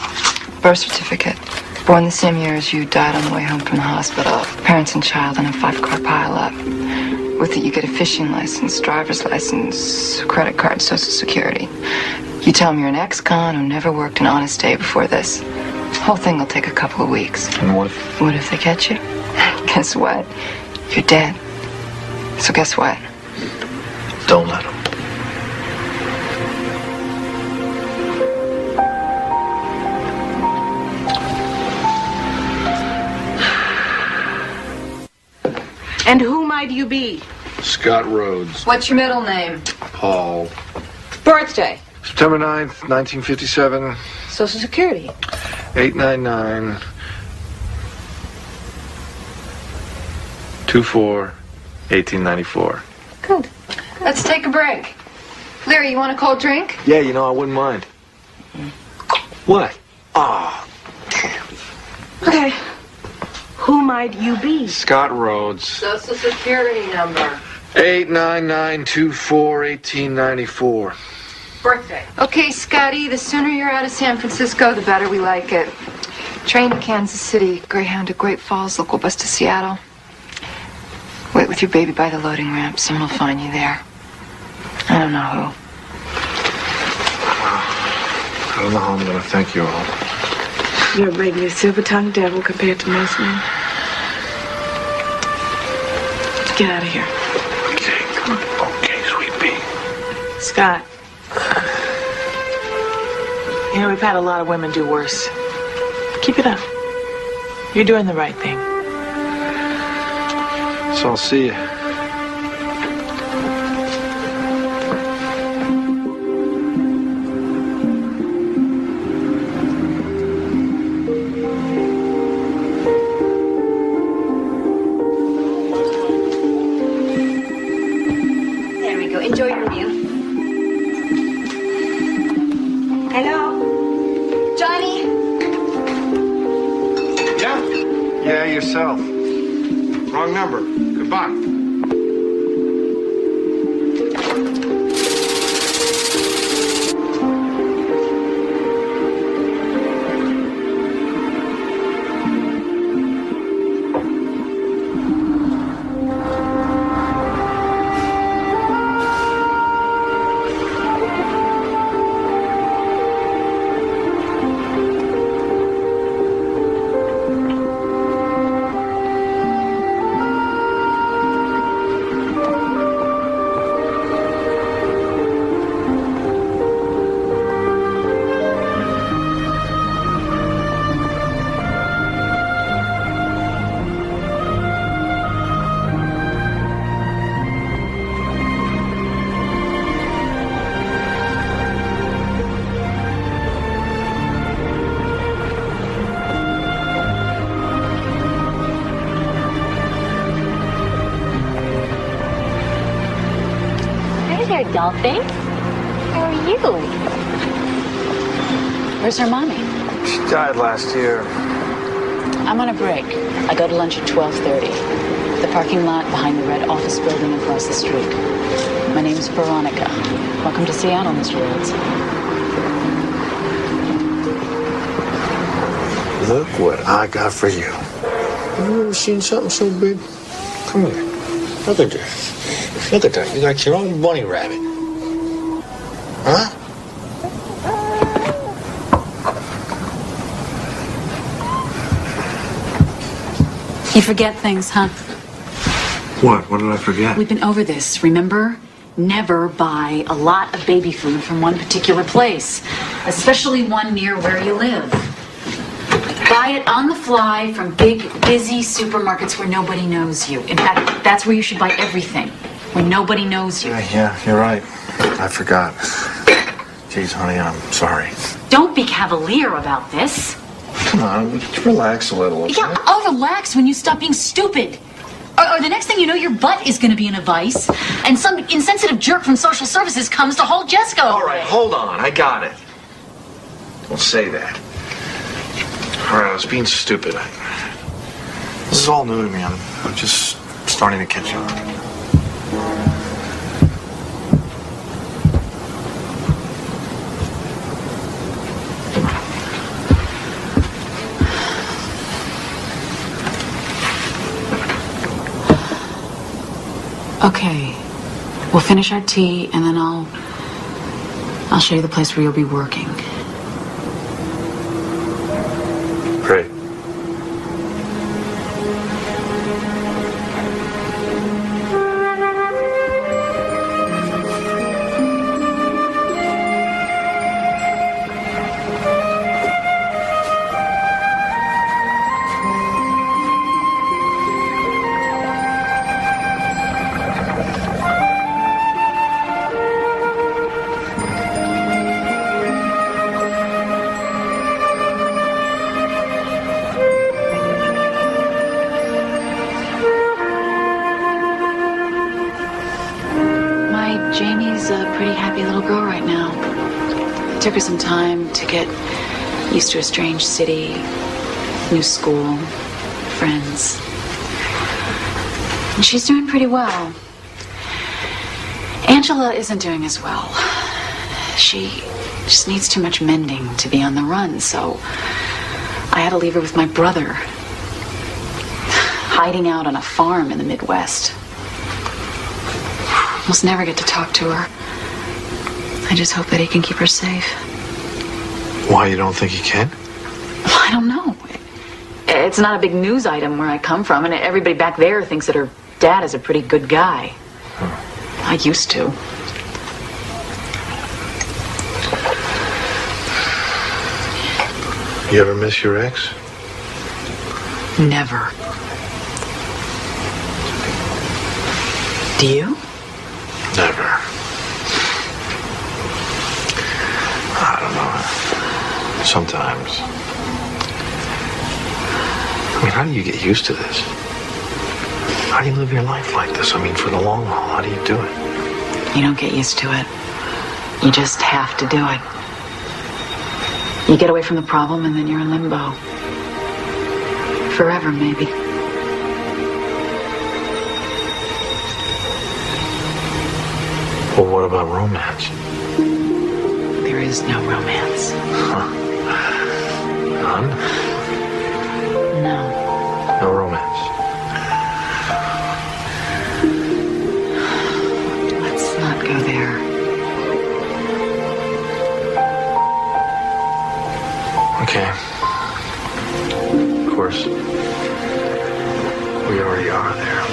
Birth certificate. Born the same year as you, died on the way home from the hospital. Parents and child in a 5-car pileup. With it, you get a fishing license, driver's license, credit card, social security. You tell them you're an ex-con who never worked an honest day before this. The whole thing will take a couple of weeks. And what if they catch you? Guess what? You're dead. So guess what? Don't let them. And who might you be? Scott Rhodes. What's your middle name? Paul. Birthday. September 9th, 1957. Social Security. 899 24 1894. Good. Let's take a break. Larry, you want a cold drink? Yeah, you know, I wouldn't mind. What? Ah, Okay. Who might you be? Scott Rhodes. Social Security number. 899 24 1894. Birthday. Okay, Scotty, the sooner you're out of San Francisco, the better we like it. Train to Kansas City, Greyhound to Great Falls, local bus to Seattle. Wait with your baby by the loading ramp. Someone will find you there. I don't know who. I don't know how I'm going to thank you all. You're a regular silver-tongued devil compared to most men. Get out of here. Okay, come on. Okay, sweet pea. Scott. You know, we've had a lot of women do worse. Keep it up. You're doing the right thing. So I'll see you. There we go. Enjoy your meal. Hello? Johnny? Yeah, yourself. Wrong number. Goodbye. Hey there, Dolphin. How are you? Where's her mommy? She died last year. I'm on a break. I go to lunch at 12:30. The parking lot behind the red office building across the street. My name's Veronica. Welcome to Seattle, Mr. Rhodes. Look what I got for you. You ever seen something so big? Come here. Look at this. Look at that. You got your own bunny rabbit. Huh? You forget things, huh? What? What did I forget? We've been over this, remember? Never buy a lot of baby food from one particular place, especially one near where you live. Buy it on the fly from big, busy supermarkets where nobody knows you. In fact, that's where you should buy everything, where nobody knows you. Yeah, you're right. I forgot. Jeez, honey, I'm sorry. Don't be cavalier about this. Come on, just relax a little. Okay? Yeah, I'll relax when you stop being stupid. Or the next thing you know, your butt is going to be in a vice, and some insensitive jerk from social services comes to hold Jessica. All right, hold on. I got it. Don't say that. All right, I was being stupid. This is all new to me. I'm just starting to catch on. Okay, we'll finish our tea, and then I'll show you the place where you'll be working. Great. took her some time to get used to a strange city, new school, friends. And she's doing pretty well. Angela isn't doing as well. She just needs too much mending to be on the run, so I had to leave her with my brother, hiding out on a farm in the Midwest. Almost never get to talk to her. I just hope that he can keep her safe. Why, you don't think he can? Well, I don't know. It's not a big news item where I come from, and everybody back there thinks that her dad is a pretty good guy. I used to. You ever miss your ex? Never. Do you? Never. I don't know. Sometimes. I mean, how do you get used to this? How do you live your life like this? I mean, for the long haul, how do you do it? You don't get used to it. You just have to do it. You get away from the problem and then you're in limbo. Forever, maybe. Well, what about romance? There is no romance. Huh. None? No. No romance. Let's not go there. Okay. Of course, we already are there.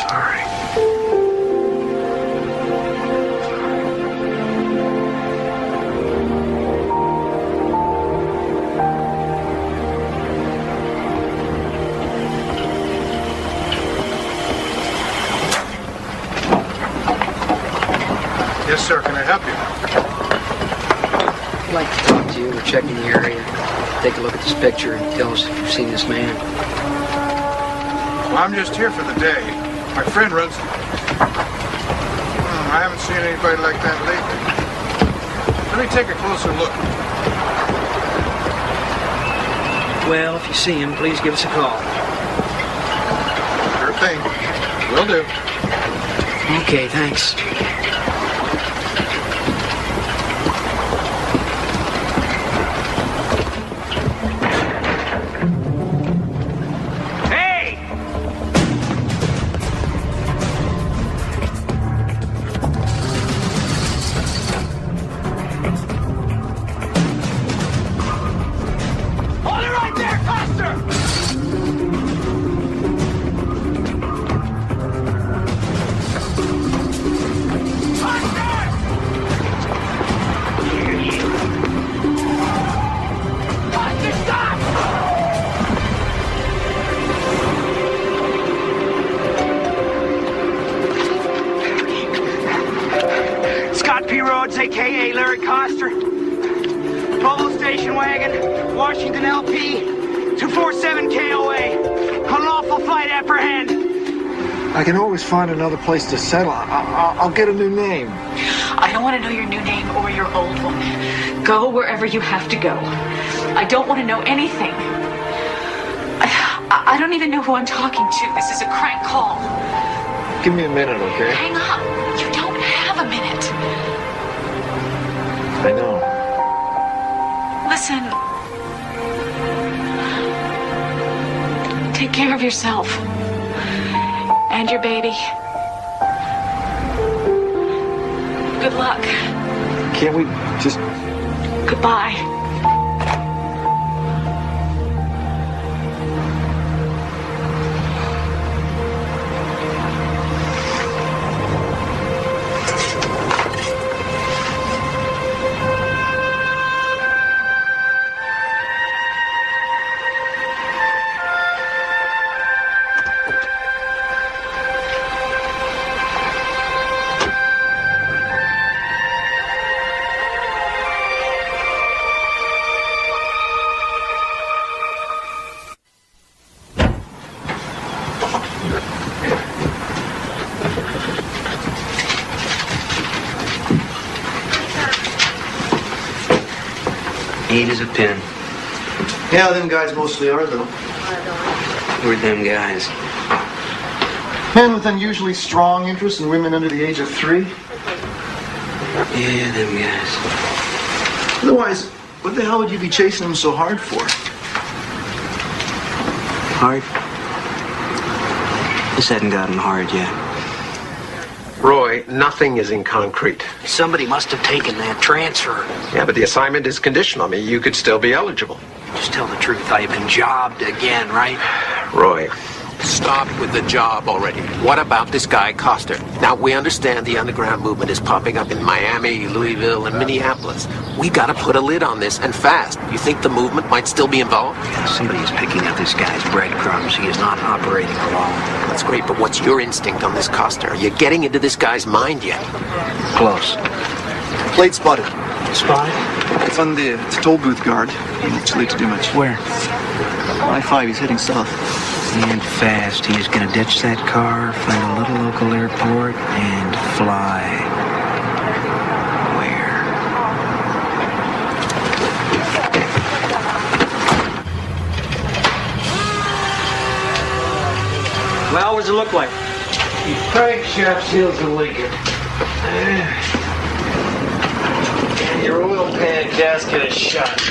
Sorry. Yes, sir. Can I help you? I'd like to talk to you. We're checking the area. Take a look at this picture and tell us if you've seen this man. Well, I'm just here for the day. My friend runs... I haven't seen anybody like that lately. Let me take a closer look. Well, if you see him, please give us a call. Sure thing. Will do. Okay, thanks. A.K.A. Larry Coster. Mobile station wagon, Washington LP, 247 KOA. Unlawful flight apprehend. I can always find another place to settle. I'll get a new name. I don't want to know your new name or your old one. Go wherever you have to go. I don't want to know anything. I don't even know who I'm talking to. This is a crank call. Give me a minute, okay? Hang up. You don't have a minute. I know. Listen. Take care of yourself. And your baby. Good luck. Can't we just... Goodbye. Neat as a pin. Yeah, them guys mostly are, though. Who are them guys? Men with unusually strong interest in women under the age of 3. Yeah, them guys. Otherwise, what the hell would you be chasing them so hard for? Hard? This hadn't gotten hard yet. Roy, nothing is in concrete. Somebody must have taken that transfer. Yeah, but the assignment is conditional. I mean, you could still be eligible. Just tell the truth. I've been jobbed again, right? Roy. Stop with the job already. What about this guy, Coster? Now, we understand the underground movement is popping up in Miami, Louisville, and Minneapolis. We gotta put a lid on this, and fast. You think the movement might still be involved? Somebody is picking up this guy's breadcrumbs. He is not operating alone. That's great, but what's your instinct on this, Coster? Are you getting into this guy's mind yet? Close. Plate spotted. Spotted? It's on the toll booth guard. It's too late to do much. Where? I-5, he's heading south. And fast. He is going to ditch that car, find a little local airport, and fly. Where? Well, what does it look like? Crankshaft seals are leaking. Your oil pan gasket is shot.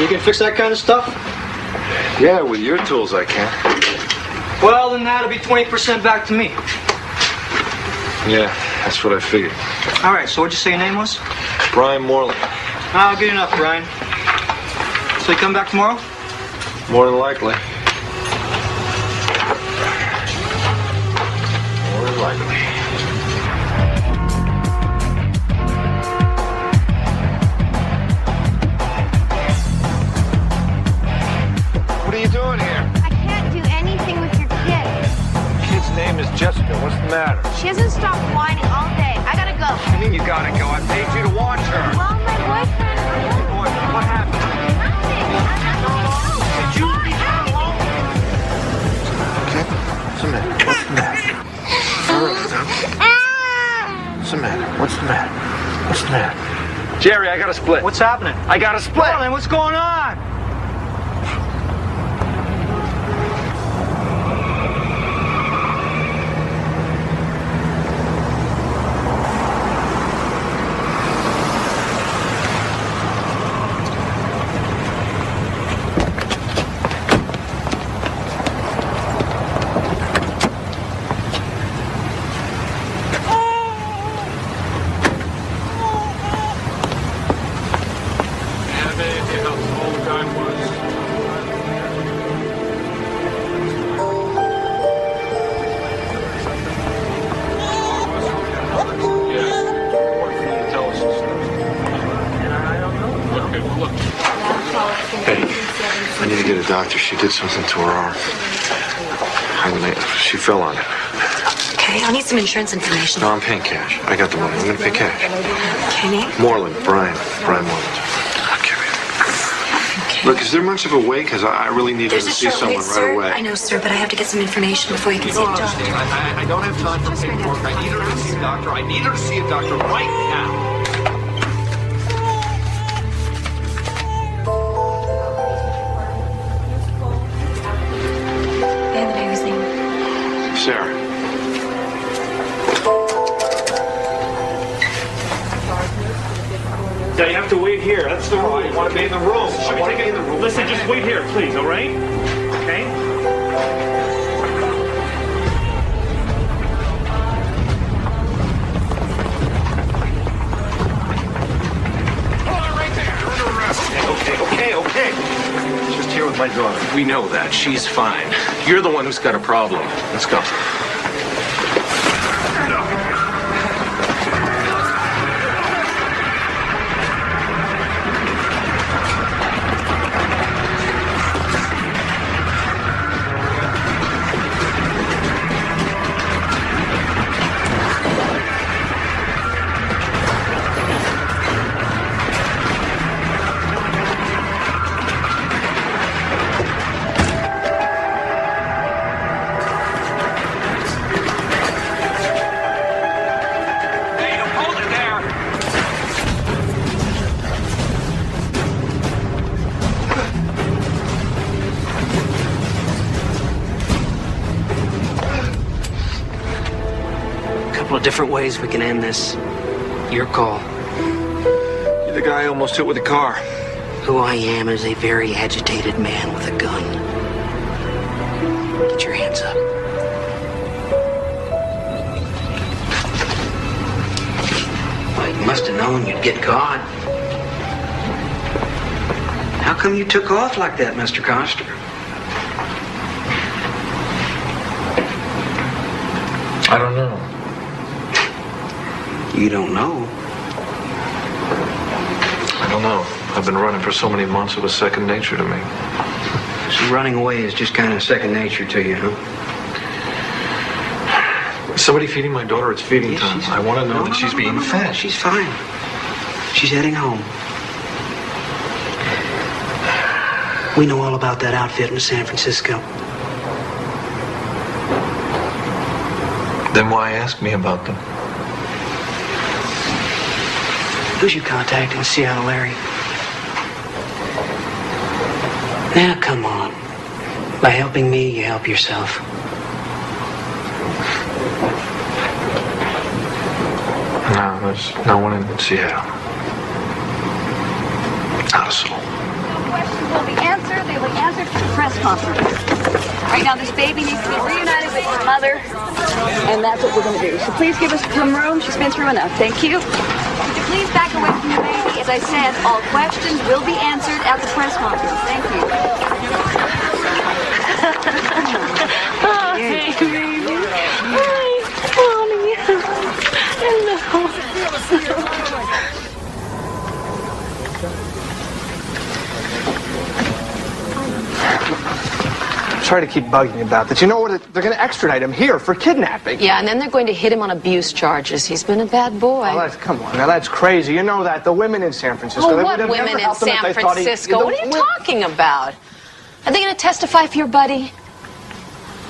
You can fix that kind of stuff? Yeah, with your tools I can. Well, then that'll be 20% back to me. Yeah, that's what I figured. All right, so what'd you say your name was? Brian Morley. Oh, good enough, Brian. So you come back tomorrow? More than likely. More than likely. What are you doing here? I can't do anything with your kid. Kid's name is Jessica. What's the matter? She hasn't stopped whining all day. I gotta go. What do you mean you gotta go? I paid you to watch her. Well, my boyfriend... What happened? Did you leave her alone? Okay. What's the matter? What's the matter? What's the matter? What's the matter? What's the matter? Jerry, I got a split. What's happening? I got a split. Well, then what's going on? I need to get a doctor. She did something to her arm. She fell on it. Okay, I'll need some insurance information. No, I'm paying cash. I got the money. I'm going to pay cash. Okay, name? Moreland, Brian Moreland. Okay. Look, is there much of a wait? Because I really need There's to a see short someone wait, right sir. away. I know, sir, but I have to get some information before you can see the doctor. I don't have time for paperwork. I need her to see a doctor. I need her to see a doctor right now. And the baby's name? Sarah. Yeah, you have to wait here. That's the rule. You want to be in the room. I want to be in the room. Listen, just wait here, please, all right? Okay? Okay. Just here with my daughter. We know that. She's fine. You're the one who's got a problem. Let's go. different ways we can end this. Your call. You're the guy I almost hit with a car. Who I am is a very agitated man with a gun. Get your hands up. Well, you must have known you'd get caught. How come you took off like that, Mr. Coster? I don't know. You don't know? I don't know. I've been running for so many months, it was second nature to me. So running away is just kind of second nature to you, huh? Is somebody feeding my daughter? It's feeding time. I want to know that she's being fed. She's fine. She's heading home. We know all about that outfit in San Francisco. Then why ask me about them? Who's you contacting in Seattle, Larry? Now, come on. By helping me, you help yourself. No, there's no one in Seattle. Not a soul. Questions will be answered. They will be answered for the press conference. Right now, this baby needs to be reunited with her mother, and that's what we're going to do. So please give us some room. She's been through enough. Thank you. Would you please back away from the baby? As I said, all questions will be answered at the press conference. Thank you. Oh, hey, baby. Hi, Mommy. Hello. Sorry to keep bugging you about that. You know what? They're going to extradite him here for kidnapping. Yeah, and then they're going to hit him on abuse charges. He's been a bad boy. Oh, come on, now that's crazy. You know that. The women in San Francisco. Oh, they what would have women never in helped him if San they thought Francisco? What are you talking about? Are they going to testify for your buddy?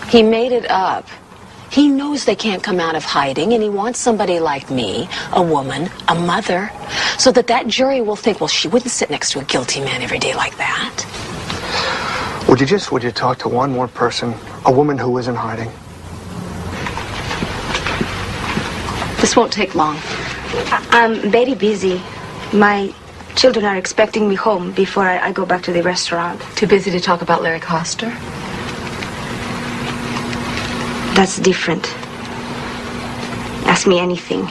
He made it up. He knows they can't come out of hiding, and he wants somebody like me, a woman, a mother, so that jury will think, well, she wouldn't sit next to a guilty man every day like that. Would you talk to one more person, a woman who is in hiding? This won't take long. I'm very busy. My children are expecting me home before I go back to the restaurant. Too busy to talk about Larry Coster? That's different. Ask me anything.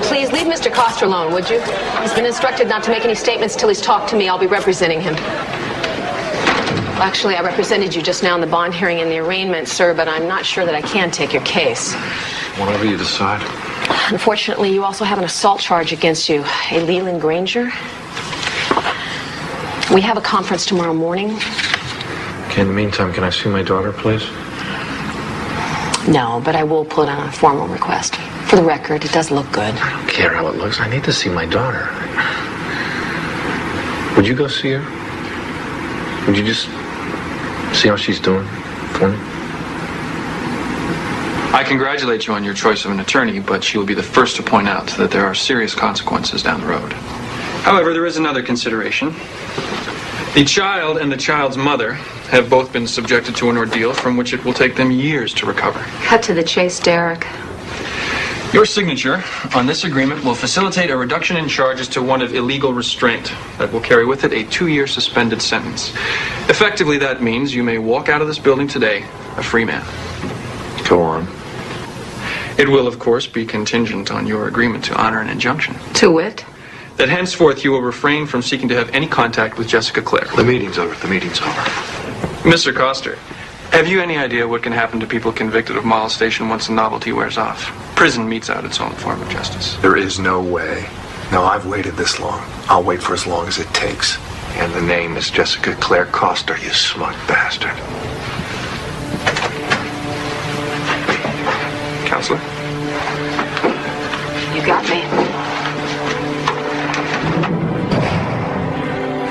Please leave Mr. Coster alone, would you? He's been instructed not to make any statements till he's talked to me. I'll be representing him. Well, actually, I represented you just now in the bond hearing and the arraignment, sir, but I'm not sure that I can take your case. Whatever you decide. Unfortunately, you also have an assault charge against you. A Leland Granger. We have a conference tomorrow morning. Okay, in the meantime, can I see my daughter, please? No, but I will put on a formal request. For the record, it does look good. I don't care how it looks. I need to see my daughter. Would you go see her? Would you just see how she's doing for me? I congratulate you on your choice of an attorney, but she will be the first to point out that there are serious consequences down the road. However, there is another consideration. The child and the child's mother have both been subjected to an ordeal from which it will take them years to recover. Cut to the chase, Derek. Your signature on this agreement will facilitate a reduction in charges to one of illegal restraint that will carry with it a 2-year suspended sentence. Effectively, that means you may walk out of this building today a free man. Go on. It will, of course, be contingent on your agreement to honor an injunction. To wit? That henceforth you will refrain from seeking to have any contact with Jessica Clare. The meeting's over. The meeting's over. Mr. Coster, have you any idea what can happen to people convicted of molestation once the novelty wears off? Prison metes out its own form of justice. There is no way. No, I've waited this long. I'll wait for as long as it takes. And the name is Jessica Clare Coster, you smug bastard. Counselor? You got me.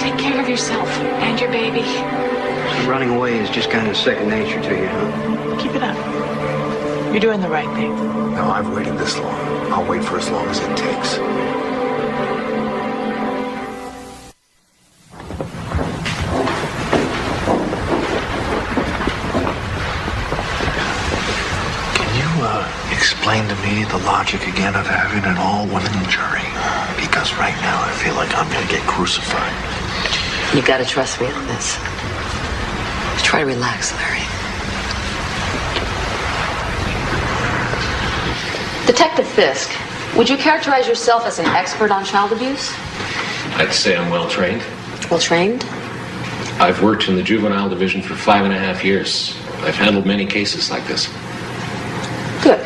Take care of yourself and your baby. So running away is just kind of second nature to you, huh? Keep it up. You're doing the right thing. No, I've waited this long. I'll wait for as long as it takes. Explain to me the logic again of having an all-women jury. Because right now I feel like I'm going to get crucified. You gotta trust me on this. Try to relax, Larry. Detective Fisk, would you characterize yourself as an expert on child abuse? I'd say I'm well trained. Well trained? I've worked in the juvenile division for 5.5 years. I've handled many cases like this. Good.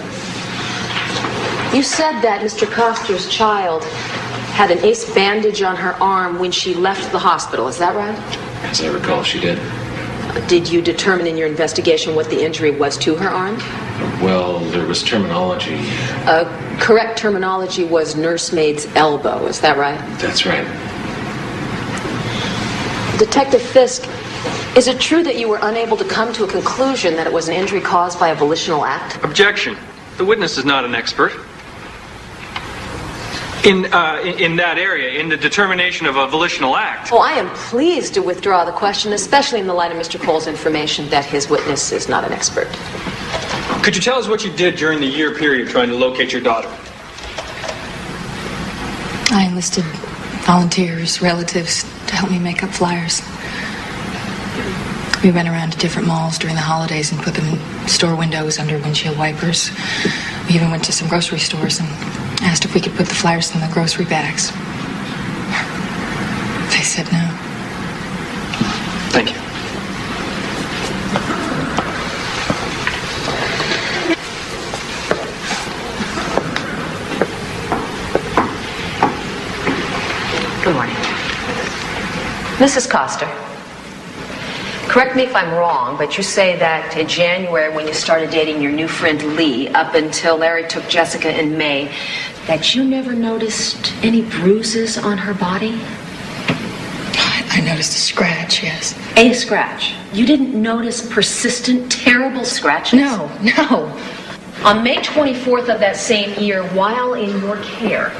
You said that Mr. Coster's child had an ace bandage on her arm when she left the hospital. Is that right? As I recall, she did. Did you determine in your investigation what the injury was to her arm? Well, there was terminology. Correct terminology was nursemaid's elbow. Is that right? That's right. Detective Fisk, is it true that you were unable to come to a conclusion that it was an injury caused by a volitional act? Objection. The witness is not an expert. In that area, in the determination of a volitional act. Oh, I am pleased to withdraw the question, especially in the light of Mr. Cole's information that his witness is not an expert. Could you tell us what you did during the year period trying to locate your daughter? I enlisted volunteers, relatives, to help me make up flyers. We went around to different malls during the holidays and put them in store windows under windshield wipers. We even went to some grocery stores and asked if we could put the flyers in the grocery bags. They said no. Thank you. Good morning. Mrs. Coster, correct me if I'm wrong, but you say that in January when you started dating your new friend Lee, up until Larry took Jessica in May, that you never noticed any bruises on her body? I noticed a scratch, yes. A scratch? You didn't notice persistent, terrible scratches? No. On May 24th of that same year, while in your care,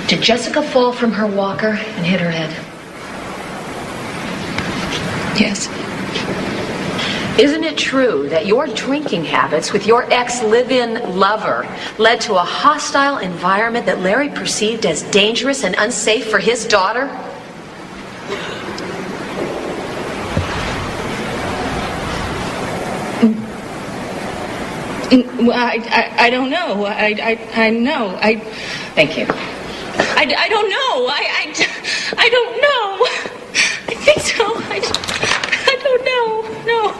did Jessica fall from her walker and hit her head? Yes. Isn't it true that your drinking habits with your ex-live-in lover led to a hostile environment that Larry perceived as dangerous and unsafe for his daughter? Well, I don't know. I know. Thank you. I don't know. I don't know. I think so. I don't know. No.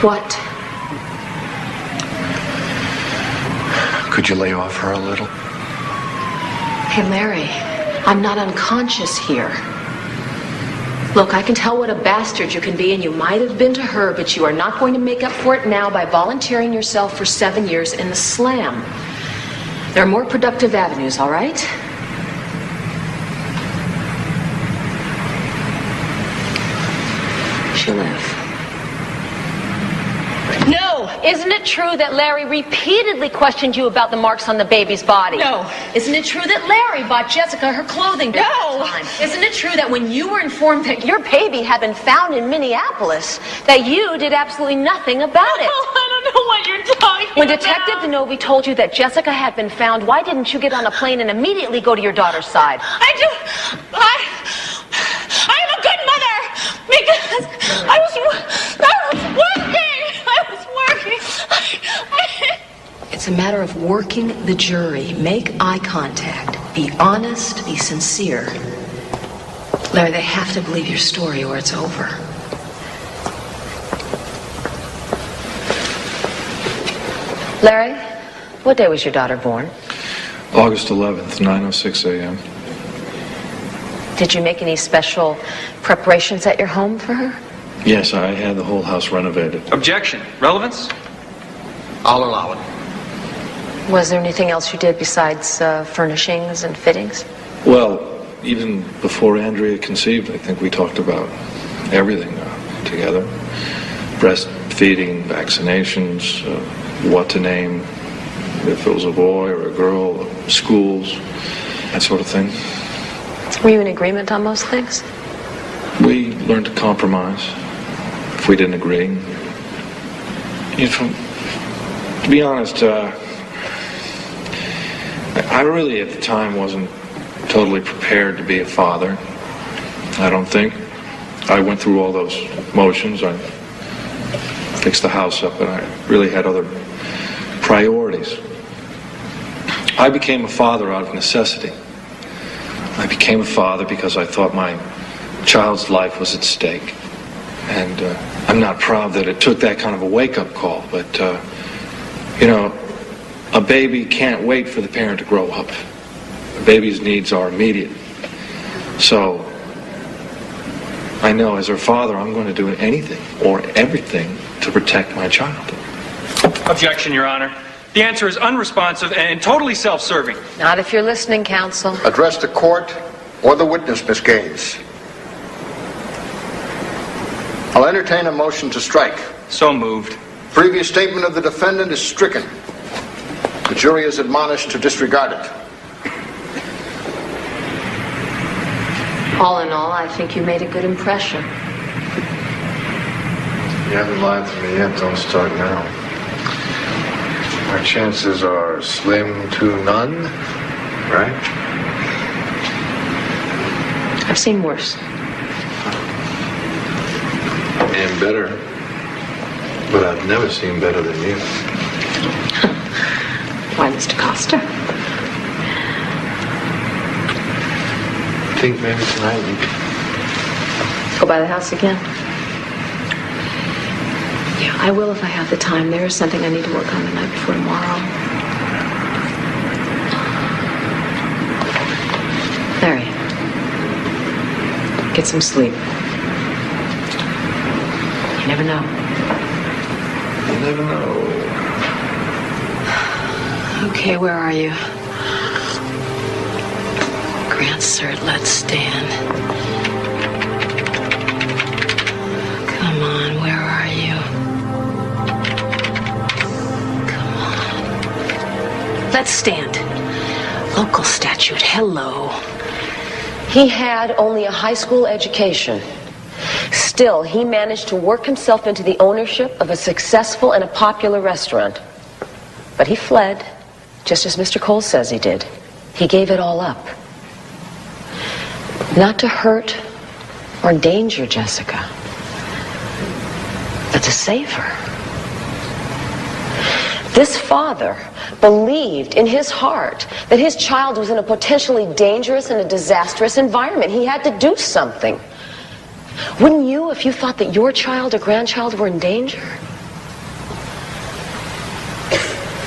What? Could you lay off her a little? Hey, Larry, I'm not unconscious here. Look, I can tell what a bastard you can be, and you might have been to her, but you are not going to make up for it now by volunteering yourself for 7 years in the slam. There are more productive avenues, all right? She'll live. No! Isn't it true that Larry repeatedly questioned you about the marks on the baby's body? No. Isn't it true that Larry bought Jessica her clothing during that time? Isn't it true that when you were informed that your baby had been found in Minneapolis, that you did absolutely nothing about it? Oh, I don't know what you're talking When about. Detective DeNovi told you that Jessica had been found, why didn't you get on a plane and immediately go to your daughter's side? I'm a good mother because I was working. It's a matter of working the jury. Make eye contact. Be honest. Be sincere. Larry, they have to believe your story or it's over. Larry, what day was your daughter born? August 11th, 9:06 a.m. Did you make any special preparations at your home for her? Yes, I had the whole house renovated. Objection. Relevance? I'll allow it. Was there anything else you did besides furnishings and fittings? Well, even before Andrea conceived, I think we talked about everything together. Breastfeeding, vaccinations, what to name, if it was a boy or a girl, schools, that sort of thing. Were you in agreement on most things? We learned to compromise if we didn't agree. You know, to be honest, I really at the time wasn't totally prepared to be a father. I don't think. I went through all those motions. I fixed the house up, and I really had other priorities. I became a father out of necessity. I became a father because I thought my child's life was at stake. And I'm not proud that it took that kind of a wake-up call, but, you know, a baby can't wait for the parent to grow up. A baby's needs are immediate. So, I know as her father, I'm going to do anything or everything to protect my child. Objection, Your Honor. The answer is unresponsive and totally self-serving. Not if you're listening, counsel. Address the court or the witness, Miss Gaines. I'll entertain a motion to strike. So moved. Previous statement of the defendant is stricken. The jury is admonished to disregard it. All in all, I think you made a good impression. You haven't lied to me yet. Don't start now. Our chances are slim to none, right? I've seen worse. And better. But I've never seen better than you. Why, Mr. Costa? I think maybe tonight we could Go by the house again? Yeah, I will if I have the time. There is something I need to work on the night before tomorrow. Larry, get some sleep. You never know. You never know. Okay, where are you? Grant cert, let's stand. Come on, where are you? Come on. Let's stand. Local statute, hello. He had only a high school education. Still, he managed to work himself into the ownership of a successful and a popular restaurant. But he fled, just as Mr. Cole says he did. He gave it all up. Not to hurt or endanger Jessica, but to save her. This father believed in his heart that his child was in a potentially dangerous and a disastrous environment. He had to do something. Wouldn't you if you thought that your child or grandchild were in danger?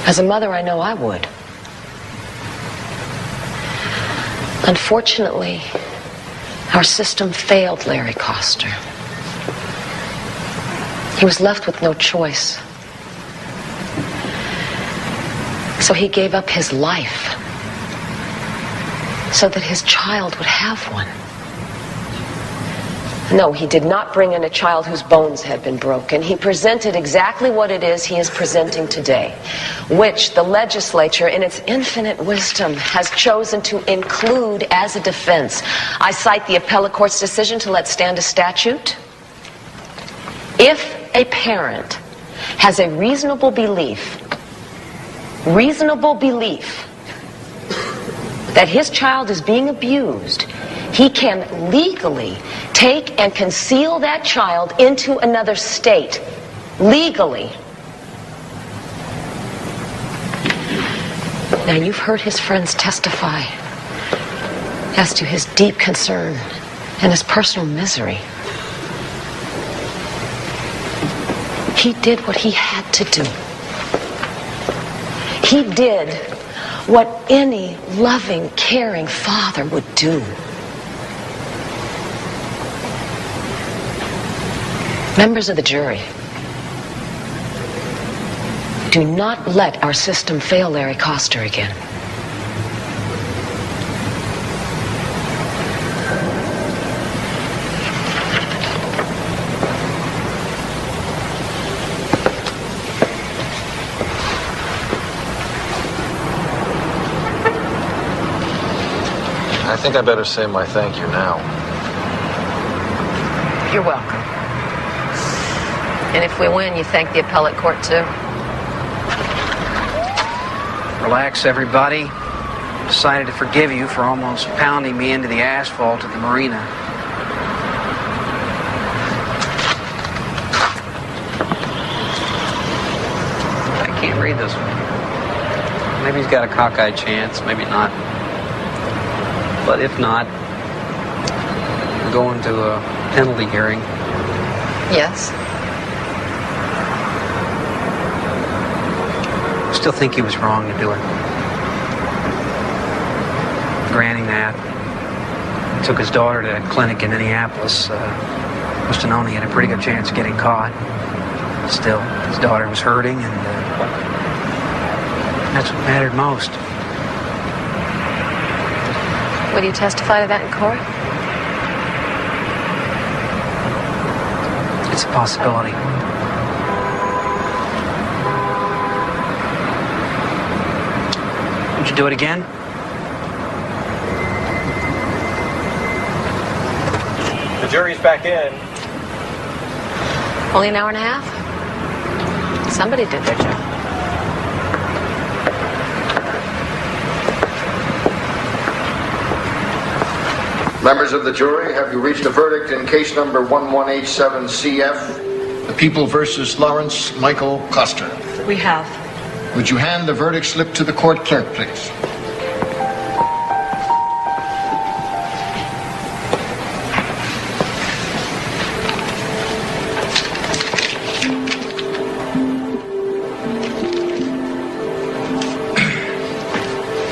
As a mother, I know I would. Unfortunately, our system failed Larry Coster. He was left with no choice. So he gave up his life so that his child would have one. No, he did not bring in a child whose bones had been broken. He presented exactly what it is he is presenting today, which the legislature, in its infinite wisdom, has chosen to include as a defense. I cite the appellate court's decision to let stand a statute. If a parent has a reasonable belief that his child is being abused, he can legally take and conceal that child into another state. Legally. Now, you've heard his friends testify as to his deep concern and his personal misery. He did what he had to do. He did what any loving, caring father would do. Members of the jury, Do not let our system fail Larry Coster again. I think I better say my thank you now. You're welcome. And if we win, you thank the appellate court too? Relax, everybody. Decided to forgive you for almost pounding me into the asphalt at the marina. I can't read this one. Maybe he's got a cockeyed chance, maybe not. But if not, we're going to a penalty hearing. Yes. Still think he was wrong to do it. Granting that, he took his daughter to a clinic in Minneapolis. Must have known he had a pretty good chance of getting caught. Still, his daughter was hurting, and that's what mattered most. Will you testify to that in court? It's a possibility. Would you do it again? The jury's back in. Only an hour and a half? Somebody did their job. Members of the jury, have you reached a verdict in case number 1187CF, the People versus Lawrence Michael Coster? We have. Would you hand the verdict slip to the court clerk, please?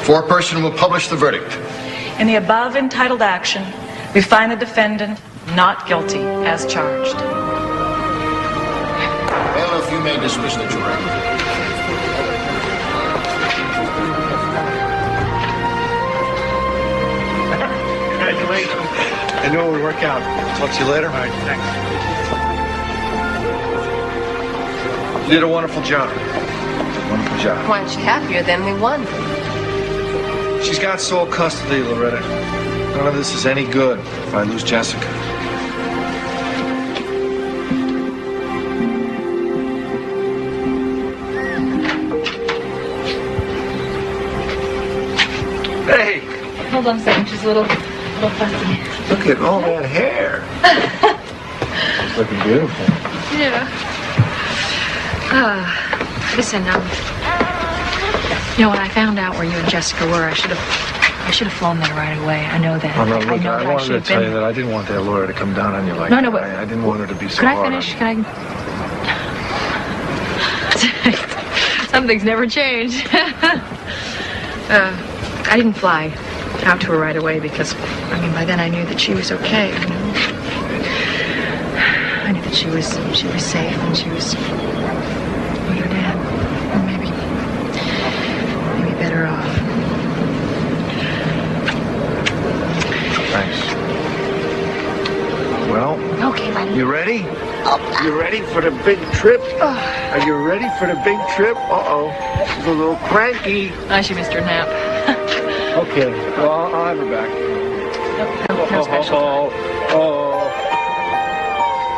Foreperson will publish the verdict. In the above entitled action, we find the defendant not guilty as charged. Bailiff, you may dismiss the jury. Congratulations. I know it would work out. Talk to you later. All right, thanks. You did a wonderful job. Wonderful job. Why aren't you happier then we won? She's got sole custody, Loretta. None of this is any good if I lose Jessica. Hey! Hold on a second, she's a little fussy. Look at all that hair. It's looking beautiful. Yeah. Listen, you know, when I found out where you and Jessica were, I should have flown there right away. I know that. Oh, no, look, I know I that wanted to tell you been... that I didn't want that lawyer to come down on you like No, that. but... I didn't want her to be so Could hard I finish? on Can I... Some things never change. I didn't fly out to her right away because, I mean, by then I knew that she was okay, you know. I knew that she was safe and she was with her dad. Or maybe better off. Thanks. Well, okay, buddy. You ready? You ready for the big trip? Are you ready for the big trip? Uh-oh. She's a little cranky. Oh, she missed her nap. Okay. Well, I'll have her back. No special. Oh.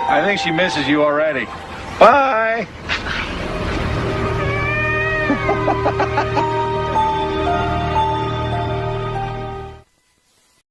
I think she misses you already. Bye.